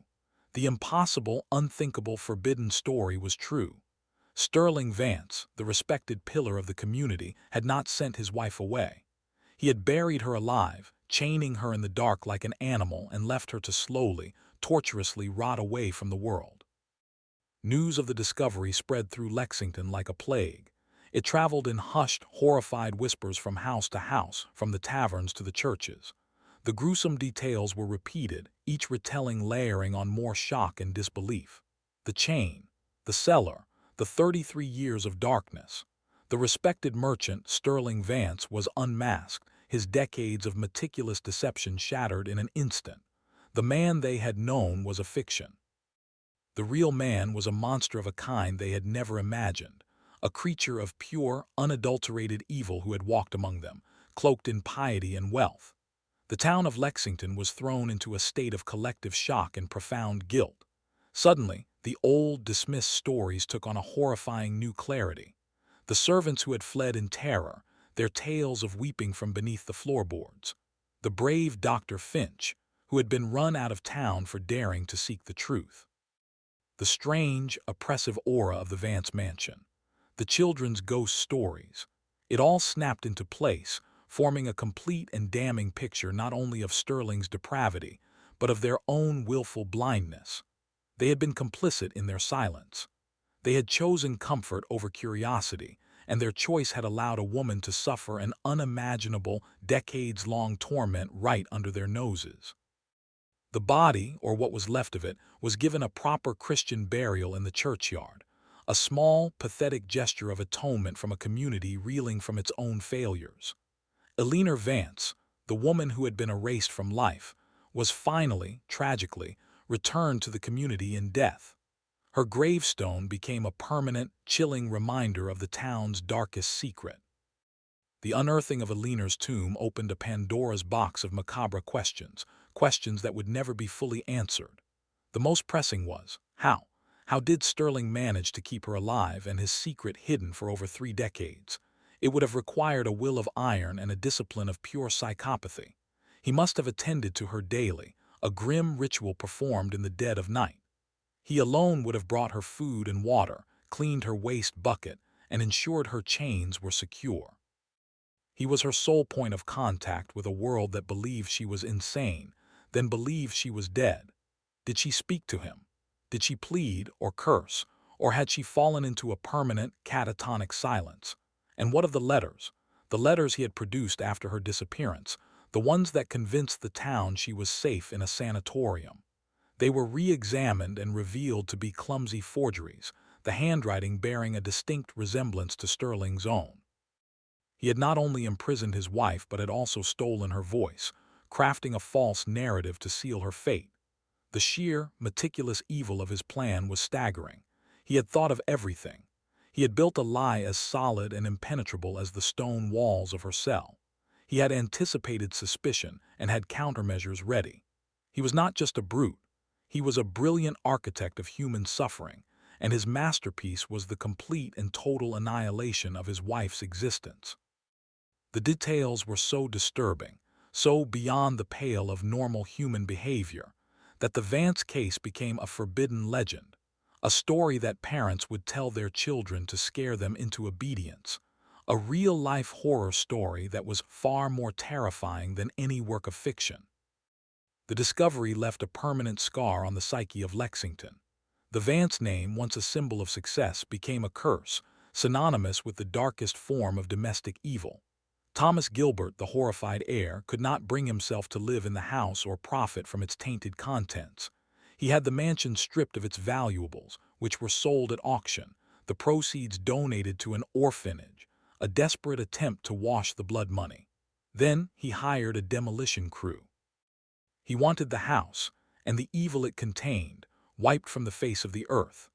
The impossible, unthinkable, forbidden story was true. Sterling Vance, the respected pillar of the community, had not sent his wife away. He had buried her alive, chaining her in the dark like an animal, and left her to slowly, tortuously rot away from the world. News of the discovery spread through Lexington like a plague. It traveled in hushed, horrified whispers from house to house, from the taverns to the churches. The gruesome details were repeated, each retelling layering on more shock and disbelief. The chain, the cellar, the 33 years of darkness. The respected merchant, Sterling Vance, was unmasked, his decades of meticulous deception shattered in an instant. The man they had known was a fiction. The real man was a monster of a kind they had never imagined, a creature of pure, unadulterated evil who had walked among them, cloaked in piety and wealth. The town of Lexington was thrown into a state of collective shock and profound guilt. Suddenly, the old, dismissed stories took on a horrifying new clarity. The servants who had fled in terror, their tales of weeping from beneath the floorboards. The brave Dr. Finch, who had been run out of town for daring to seek the truth. The strange, oppressive aura of the Vance mansion. The children's ghost stories. It all snapped into place, forming a complete and damning picture not only of Sterling's depravity, but of their own willful blindness. They had been complicit in their silence. They had chosen comfort over curiosity, and their choice had allowed a woman to suffer an unimaginable, decades-long torment right under their noses. The body, or what was left of it, was given a proper Christian burial in the churchyard, a small, pathetic gesture of atonement from a community reeling from its own failures. Eleanor Vance, the woman who had been erased from life, was finally, tragically, returned to the community in death. Her gravestone became a permanent, chilling reminder of the town's darkest secret. The unearthing of Alina's tomb opened a Pandora's box of macabre questions, questions that would never be fully answered. The most pressing was, how? How did Sterling manage to keep her alive and his secret hidden for over 3 decades? It would have required a will of iron and a discipline of pure psychopathy. He must have attended to her daily, a grim ritual performed in the dead of night. He alone would have brought her food and water, cleaned her waste bucket, and ensured her chains were secure. He was her sole point of contact with a world that believed she was insane, then believed she was dead. Did she speak to him? Did she plead or curse? Or had she fallen into a permanent, catatonic silence? And what of the letters? The letters he had produced after her disappearance, the ones that convinced the town she was safe in a sanatorium. They were re-examined and revealed to be clumsy forgeries, the handwriting bearing a distinct resemblance to Sterling's own. He had not only imprisoned his wife but had also stolen her voice, crafting a false narrative to seal her fate. The sheer, meticulous evil of his plan was staggering. He had thought of everything. He had built a lie as solid and impenetrable as the stone walls of her cell. He had anticipated suspicion and had countermeasures ready. He was not just a brute. He was a brilliant architect of human suffering, and his masterpiece was the complete and total annihilation of his wife's existence. The details were so disturbing, so beyond the pale of normal human behavior, that the Vance case became a forbidden legend, a story that parents would tell their children to scare them into obedience, a real-life horror story that was far more terrifying than any work of fiction. The discovery left a permanent scar on the psyche of Lexington. The Vance name, once a symbol of success, became a curse, synonymous with the darkest form of domestic evil. Thomas Gilbert, the horrified heir, could not bring himself to live in the house or profit from its tainted contents. He had the mansion stripped of its valuables, which were sold at auction, the proceeds donated to an orphanage, a desperate attempt to wash the blood money. Then he hired a demolition crew. He wanted the house, and the evil it contained, wiped from the face of the earth.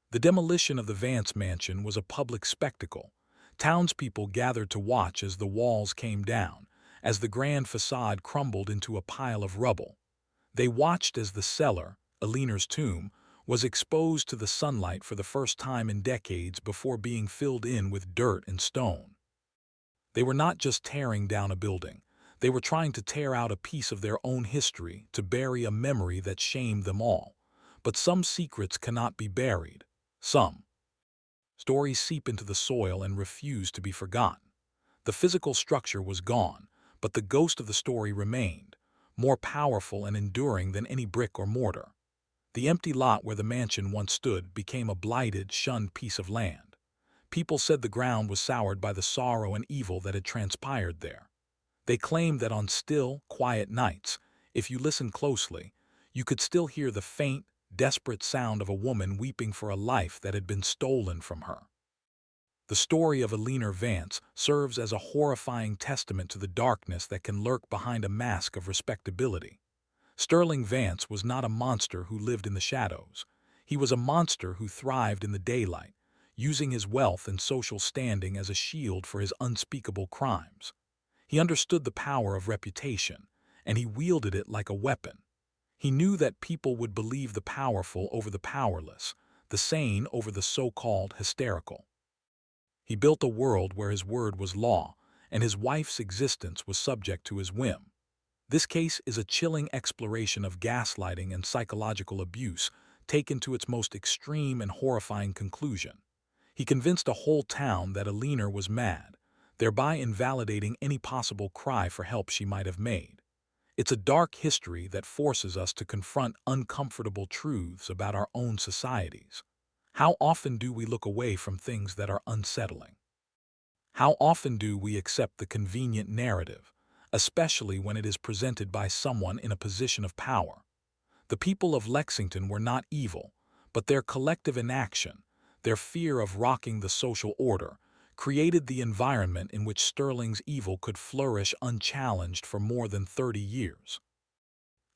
The demolition of the Vance mansion was a public spectacle. Townspeople gathered to watch as the walls came down, as the grand facade crumbled into a pile of rubble. They watched as the cellar, Alina's tomb, was exposed to the sunlight for the first time in decades before being filled in with dirt and stone. They were not just tearing down a building. They were trying to tear out a piece of their own history to bury a memory that shamed them all. But some secrets cannot be buried. Some stories seep into the soil and refuse to be forgotten. The physical structure was gone, but the ghost of the story remained, more powerful and enduring than any brick or mortar. The empty lot where the mansion once stood became a blighted, shunned piece of land. People said the ground was soured by the sorrow and evil that had transpired there. They claimed that on still, quiet nights, if you listened closely, you could still hear the faint, desperate sound of a woman weeping for a life that had been stolen from her. The story of Alina Vance serves as a horrifying testament to the darkness that can lurk behind a mask of respectability. Sterling Vance was not a monster who lived in the shadows. He was a monster who thrived in the daylight, using his wealth and social standing as a shield for his unspeakable crimes. He understood the power of reputation, and he wielded it like a weapon. He knew that people would believe the powerful over the powerless, the sane over the so-called hysterical. He built a world where his word was law, and his wife's existence was subject to his whim. This case is a chilling exploration of gaslighting and psychological abuse, taken to its most extreme and horrifying conclusion. He convinced a whole town that Alina was mad, thereby invalidating any possible cry for help she might have made. It's a dark history that forces us to confront uncomfortable truths about our own societies. How often do we look away from things that are unsettling? How often do we accept the convenient narrative, especially when it is presented by someone in a position of power? The people of Lexington were not evil, but their collective inaction, their fear of rocking the social order, created the environment in which Sterling's evil could flourish unchallenged for more than 30 years.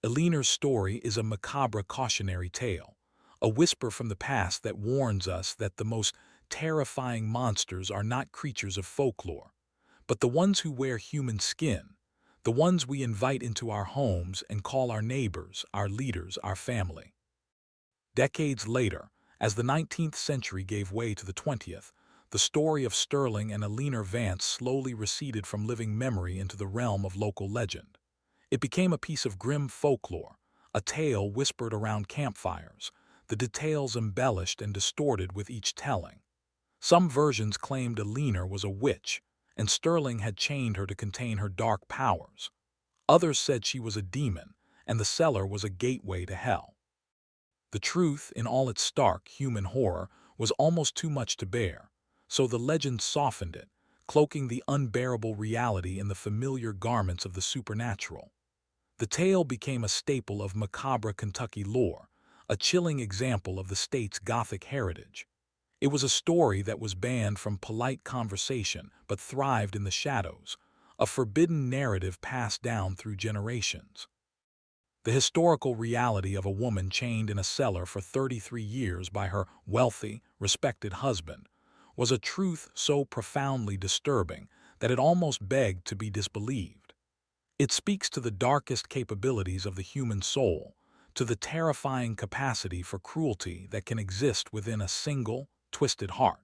Alina's story is a macabre cautionary tale, a whisper from the past that warns us that the most terrifying monsters are not creatures of folklore, but the ones who wear human skin, the ones we invite into our homes and call our neighbors, our leaders, our family. Decades later, as the 19th century gave way to the 20th, the story of Sterling and Eleanor Vance slowly receded from living memory into the realm of local legend. It became a piece of grim folklore, a tale whispered around campfires, the details embellished and distorted with each telling. Some versions claimed Eleanor was a witch, and Sterling had chained her to contain her dark powers. Others said she was a demon, and the cellar was a gateway to hell. The truth, in all its stark human horror, was almost too much to bear, so the legend softened it, cloaking the unbearable reality in the familiar garments of the supernatural. The tale became a staple of macabre Kentucky lore, a chilling example of the state's Gothic heritage. It was a story that was banned from polite conversation but thrived in the shadows, a forbidden narrative passed down through generations. The historical reality of a woman chained in a cellar for 33 years by her wealthy, respected husband was a truth so profoundly disturbing that it almost begged to be disbelieved. It speaks to the darkest capabilities of the human soul, to the terrifying capacity for cruelty that can exist within a single, twisted heart.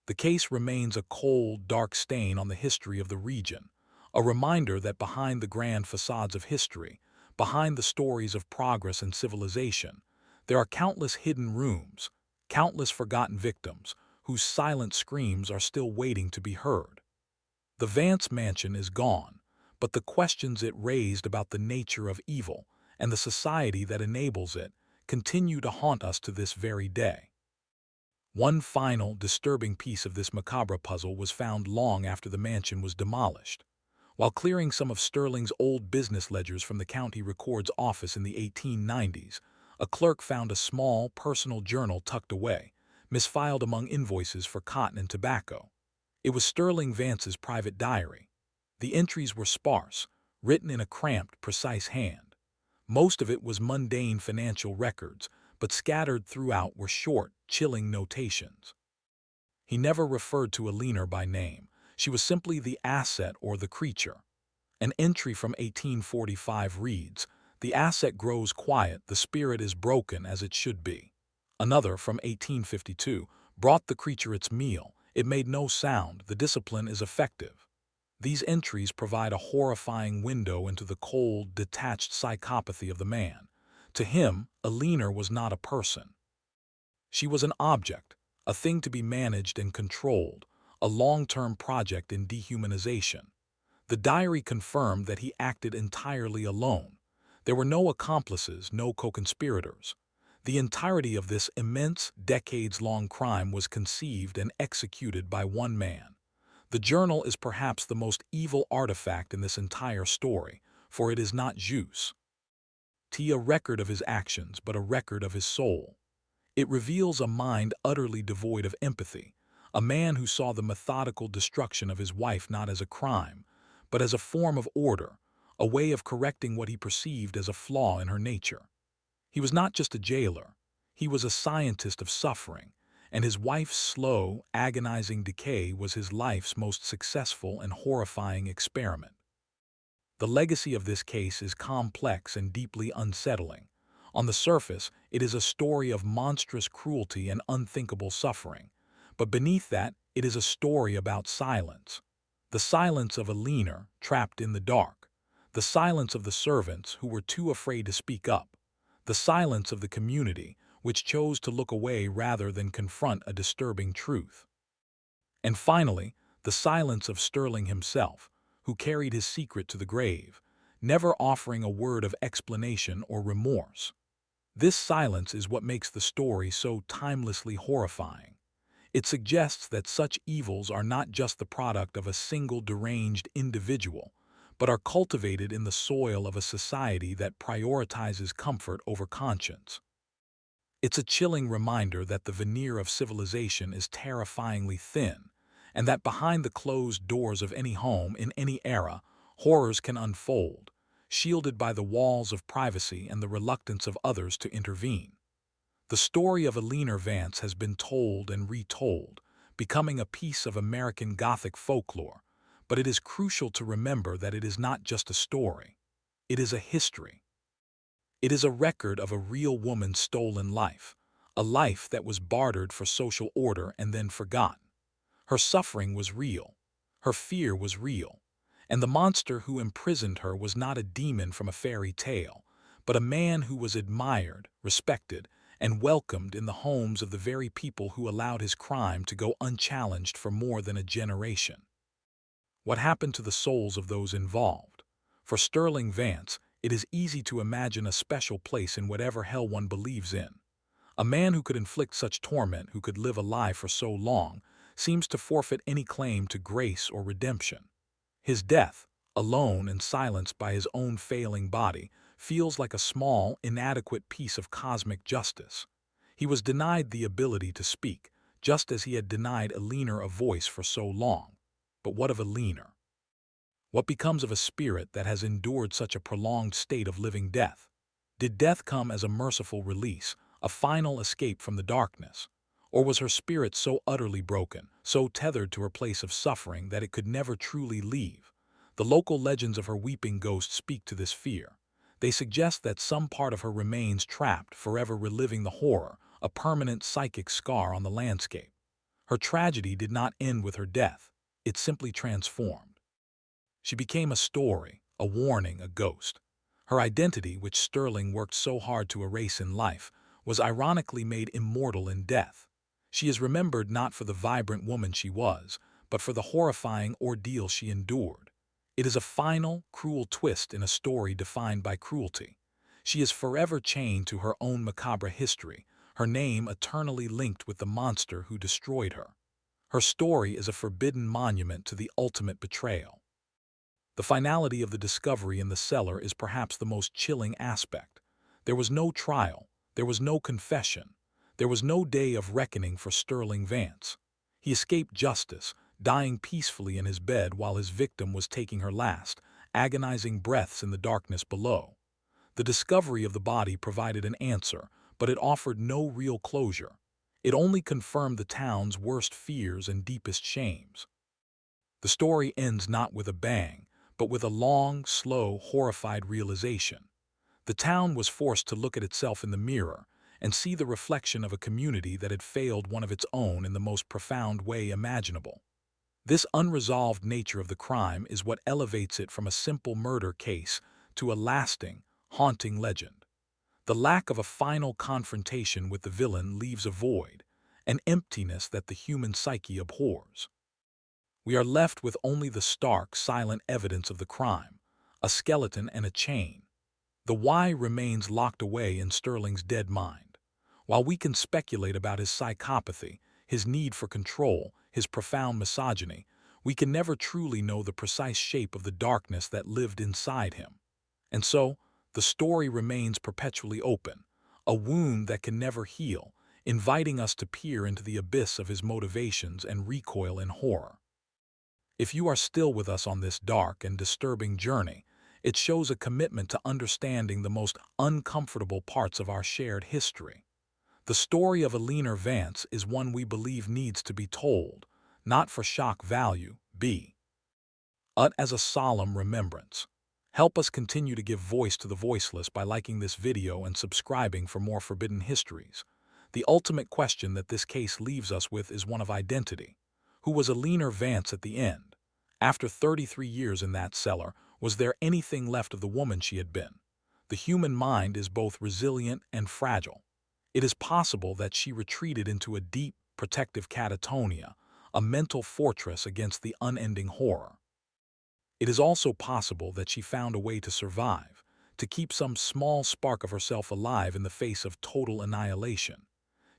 The case remains a cold, dark stain on the history of the region, a reminder that behind the grand facades of history, behind the stories of progress and civilization, there are countless hidden rooms, countless forgotten victims, whose silent screams are still waiting to be heard. The Vance mansion is gone, but the questions it raised about the nature of evil and the society that enables it continue to haunt us to this very day. One final, disturbing piece of this macabre puzzle was found long after the mansion was demolished. While clearing some of Sterling's old business ledgers from the county record's office in the 1890s, a clerk found a small, personal journal tucked away, misfiled among invoices for cotton and tobacco. It was Sterling Vance's private diary. The entries were sparse, written in a cramped, precise hand. Most of it was mundane financial records, but scattered throughout were short, chilling notations. He never referred to Eleanor by name. She was simply the asset or the creature. An entry from 1845 reads, "The asset grows quiet, the spirit is broken as it should be." Another, from 1852, brought the creature its meal. It made no sound, the discipline is effective. These entries provide a horrifying window into the cold, detached psychopathy of the man. To him, Eleanor was not a person. She was an object, a thing to be managed and controlled, a long-term project in dehumanization. The diary confirmed that he acted entirely alone. There were no accomplices, no co-conspirators. The entirety of this immense, decades-long crime was conceived and executed by one man. The journal is perhaps the most evil artifact in this entire story, for it is not jus, a record of his actions, but a record of his soul. It reveals a mind utterly devoid of empathy, a man who saw the methodical destruction of his wife not as a crime, but as a form of order, a way of correcting what he perceived as a flaw in her nature. He was not just a jailer, he was a scientist of suffering, and his wife's slow, agonizing decay was his life's most successful and horrifying experiment. The legacy of this case is complex and deeply unsettling. On the surface, it is a story of monstrous cruelty and unthinkable suffering. But beneath that, it is a story about silence. The silence of Eleanor, trapped in the dark. The silence of the servants, who were too afraid to speak up. The silence of the community, which chose to look away rather than confront a disturbing truth. And finally, the silence of Sterling himself, who carried his secret to the grave, never offering a word of explanation or remorse. This silence is what makes the story so timelessly horrifying. It suggests that such evils are not just the product of a single deranged individual, but are cultivated in the soil of a society that prioritizes comfort over conscience. It's a chilling reminder that the veneer of civilization is terrifyingly thin, and that behind the closed doors of any home in any era, horrors can unfold, shielded by the walls of privacy and the reluctance of others to intervene. The story of Eleanor Vance has been told and retold, becoming a piece of American Gothic folklore, but it is crucial to remember that it is not just a story. It is a history. It is a record of a real woman's stolen life, a life that was bartered for social order and then forgotten. Her suffering was real. Her fear was real. And the monster who imprisoned her was not a demon from a fairy tale, but a man who was admired, respected, and welcomed in the homes of the very people who allowed his crime to go unchallenged for more than a generation. What happened to the souls of those involved? For Sterling Vance, it is easy to imagine a special place in whatever hell one believes in. A man who could inflict such torment, who could live a lie for so long, seems to forfeit any claim to grace or redemption. His death, alone and silenced by his own failing body, feels like a small, inadequate piece of cosmic justice. He was denied the ability to speak, just as he had denied Eleanor a voice for so long. But what of Eleanor? What becomes of a spirit that has endured such a prolonged state of living death? Did death come as a merciful release, a final escape from the darkness? Or was her spirit so utterly broken, so tethered to her place of suffering that it could never truly leave? The local legends of her weeping ghost speak to this fear. They suggest that some part of her remains trapped, forever reliving the horror, a permanent psychic scar on the landscape. Her tragedy did not end with her death. It simply transformed. She became a story, a warning, a ghost. Her identity, which Sterling worked so hard to erase in life, was ironically made immortal in death. She is remembered not for the vibrant woman she was, but for the horrifying ordeal she endured. It is a final, cruel twist in a story defined by cruelty. She is forever chained to her own macabre history, her name eternally linked with the monster who destroyed her. Her story is a forbidden monument to the ultimate betrayal. The finality of the discovery in the cellar is perhaps the most chilling aspect. There was no trial, there was no confession, there was no day of reckoning for Sterling Vance. He escaped justice, dying peacefully in his bed while his victim was taking her last, agonizing breaths in the darkness below. The discovery of the body provided an answer, but it offered no real closure. It only confirmed the town's worst fears and deepest shames. The story ends not with a bang, but with a long, slow, horrified realization. The town was forced to look at itself in the mirror and see the reflection of a community that had failed one of its own in the most profound way imaginable. This unresolved nature of the crime is what elevates it from a simple murder case to a lasting, haunting legend. The lack of a final confrontation with the villain leaves a void, an emptiness that the human psyche abhors. We are left with only the stark, silent evidence of the crime, a skeleton and a chain. The why remains locked away in Sterling's dead mind. While we can speculate about his psychopathy, his need for control, his profound misogyny, we can never truly know the precise shape of the darkness that lived inside him. And so, the story remains perpetually open, a wound that can never heal, inviting us to peer into the abyss of his motivations and recoil in horror. If you are still with us on this dark and disturbing journey, it shows a commitment to understanding the most uncomfortable parts of our shared history. The story of Eleanor Vance is one we believe needs to be told, not for shock value, but as a solemn remembrance. Help us continue to give voice to the voiceless by liking this video and subscribing for more forbidden histories. The ultimate question that this case leaves us with is one of identity. Who was Eleanor Vance at the end? After 33 years in that cellar, was there anything left of the woman she had been? The human mind is both resilient and fragile. It is possible that she retreated into a deep, protective catatonia, a mental fortress against the unending horror. It is also possible that she found a way to survive, to keep some small spark of herself alive in the face of total annihilation.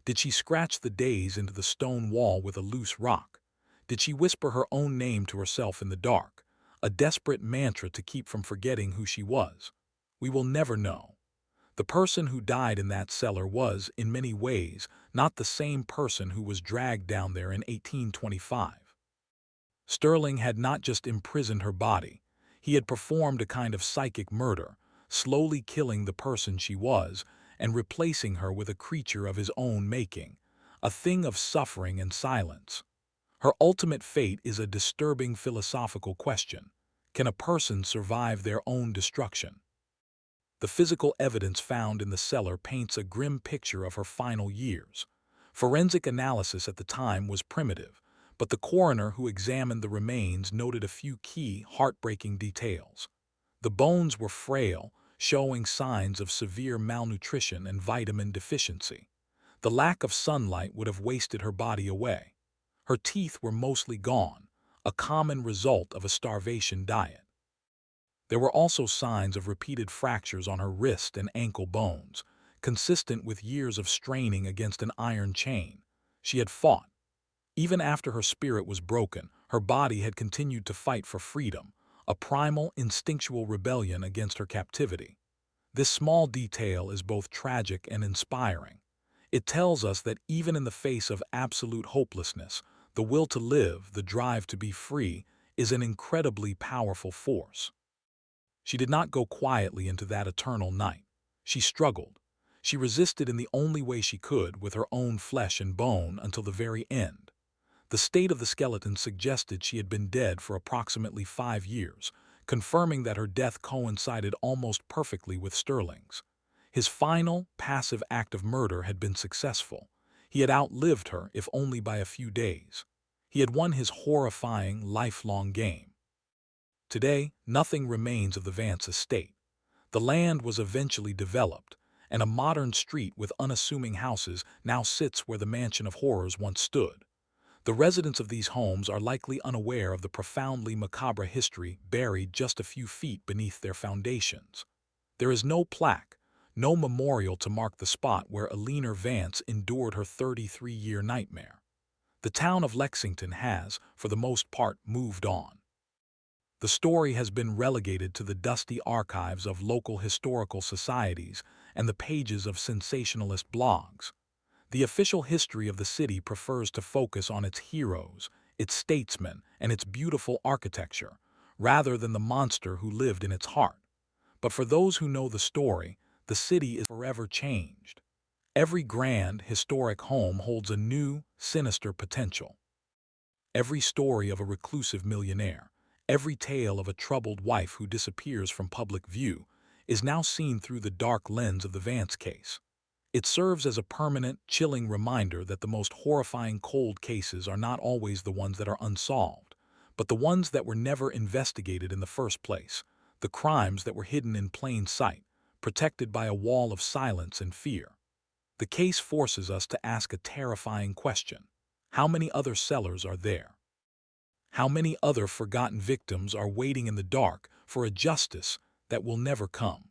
Did she scratch the days into the stone wall with a loose rock? Did she whisper her own name to herself in the dark, a desperate mantra to keep from forgetting who she was? We will never know. The person who died in that cellar was, in many ways, not the same person who was dragged down there in 1825. Sterling had not just imprisoned her body, he had performed a kind of psychic murder, slowly killing the person she was, and replacing her with a creature of his own making, a thing of suffering and silence. Her ultimate fate is a disturbing philosophical question. Can a person survive their own destruction? The physical evidence found in the cellar paints a grim picture of her final years. Forensic analysis at the time was primitive, but the coroner who examined the remains noted a few key, heartbreaking details. The bones were frail, showing signs of severe malnutrition and vitamin deficiency. The lack of sunlight would have wasted her body away. Her teeth were mostly gone, a common result of a starvation diet. There were also signs of repeated fractures on her wrist and ankle bones, consistent with years of straining against an iron chain. She had fought. Even after her spirit was broken, her body had continued to fight for freedom, a primal, instinctual rebellion against her captivity. This small detail is both tragic and inspiring. It tells us that even in the face of absolute hopelessness, the will to live, the drive to be free, is an incredibly powerful force. She did not go quietly into that eternal night. She struggled. She resisted in the only way she could, with her own flesh and bone, until the very end. The state of the skeleton suggested she had been dead for approximately 5 years, confirming that her death coincided almost perfectly with Sterling's. His final, passive act of murder had been successful. He had outlived her, if only by a few days. He had won his horrifying, lifelong game. Today, nothing remains of the Vance estate. The land was eventually developed, and a modern street with unassuming houses now sits where the mansion of horrors once stood. The residents of these homes are likely unaware of the profoundly macabre history buried just a few feet beneath their foundations. There is no plaque, no memorial to mark the spot where Eleanor Vance endured her 33-year nightmare. The town of Lexington has, for the most part, moved on. The story has been relegated to the dusty archives of local historical societies and the pages of sensationalist blogs. The official history of the city prefers to focus on its heroes, its statesmen, and its beautiful architecture, rather than the monster who lived in its heart. But for those who know the story, the city is forever changed. Every grand, historic home holds a new, sinister potential. Every story of a reclusive millionaire, every tale of a troubled wife who disappears from public view, is now seen through the dark lens of the Vance case. It serves as a permanent, chilling reminder that the most horrifying cold cases are not always the ones that are unsolved, but the ones that were never investigated in the first place, the crimes that were hidden in plain sight, protected by a wall of silence and fear. The case forces us to ask a terrifying question. How many other cellars are there? How many other forgotten victims are waiting in the dark for a justice that will never come?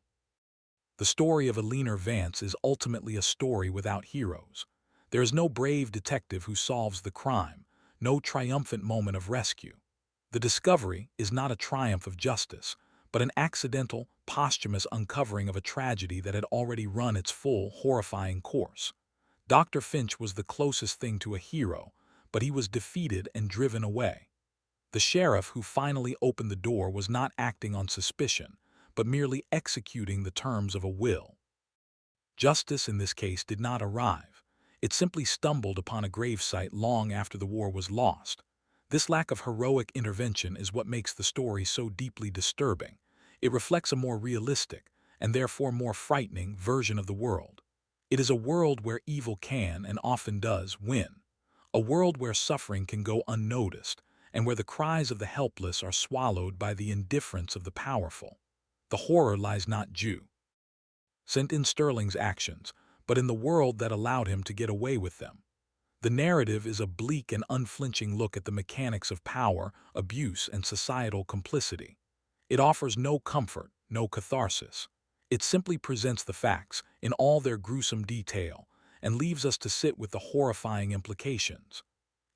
The story of Eleanor Vance is ultimately a story without heroes. There is no brave detective who solves the crime, no triumphant moment of rescue. The discovery is not a triumph of justice, but an accidental, posthumous uncovering of a tragedy that had already run its full, horrifying course. Dr. Finch was the closest thing to a hero, but he was defeated and driven away. The sheriff who finally opened the door was not acting on suspicion, but merely executing the terms of a will. Justice in this case did not arrive. It simply stumbled upon a gravesite long after the war was lost. This lack of heroic intervention is what makes the story so deeply disturbing. It reflects a more realistic, and therefore more frightening, version of the world. It is a world where evil can, and often does, win. A world where suffering can go unnoticed, and where the cries of the helpless are swallowed by the indifference of the powerful. The horror lies not sent in Sterling's actions, but in the world that allowed him to get away with them. The narrative is a bleak and unflinching look at the mechanics of power, abuse, and societal complicity. It offers no comfort, no catharsis. It simply presents the facts, in all their gruesome detail, and leaves us to sit with the horrifying implications.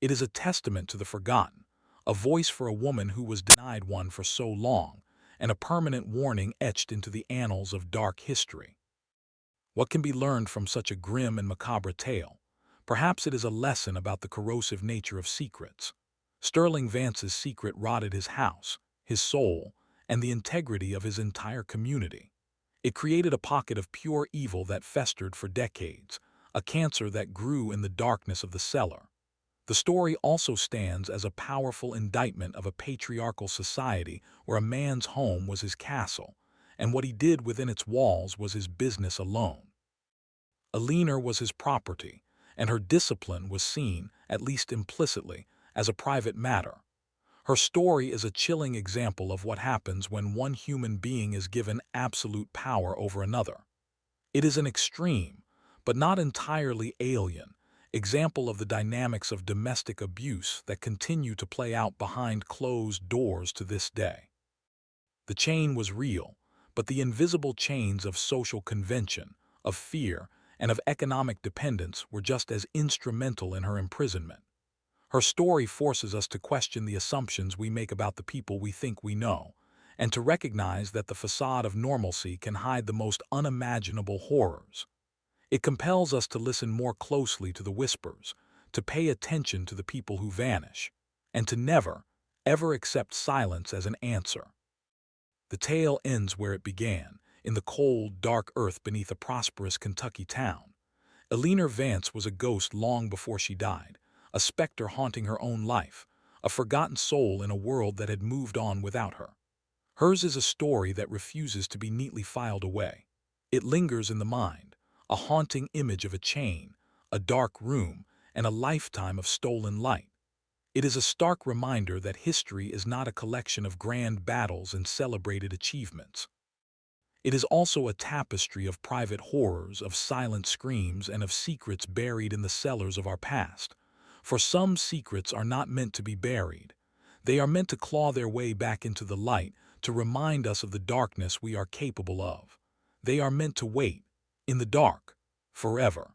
It is a testament to the forgotten, a voice for a woman who was denied one for so long, and a permanent warning etched into the annals of dark history. What can be learned from such a grim and macabre tale? Perhaps it is a lesson about the corrosive nature of secrets. Sterling Vance's secret rotted his house, his soul, and the integrity of his entire community. It created a pocket of pure evil that festered for decades, a cancer that grew in the darkness of the cellar. The story also stands as a powerful indictment of a patriarchal society where a man's home was his castle, and what he did within its walls was his business alone. Eleanor was his property, and her discipline was seen, at least implicitly, as a private matter. Her story is a chilling example of what happens when one human being is given absolute power over another. It is an extreme, but not entirely alien, example of the dynamics of domestic abuse that continue to play out behind closed doors to this day. The chain was real, but the invisible chains of social convention, of fear, and of economic dependence were just as instrumental in her imprisonment. Her story forces us to question the assumptions we make about the people we think we know, and to recognize that the facade of normalcy can hide the most unimaginable horrors. It compels us to listen more closely to the whispers, to pay attention to the people who vanish, and to never, ever accept silence as an answer. The tale ends where it began, in the cold, dark earth beneath a prosperous Kentucky town. Eleanor Vance was a ghost long before she died, a specter haunting her own life, a forgotten soul in a world that had moved on without her. Hers is a story that refuses to be neatly filed away. It lingers in the mind, a haunting image of a chain, a dark room, and a lifetime of stolen light. It is a stark reminder that history is not a collection of grand battles and celebrated achievements. It is also a tapestry of private horrors, of silent screams, and of secrets buried in the cellars of our past. For some secrets are not meant to be buried. They are meant to claw their way back into the light, to remind us of the darkness we are capable of. They are meant to wait, in the dark, forever.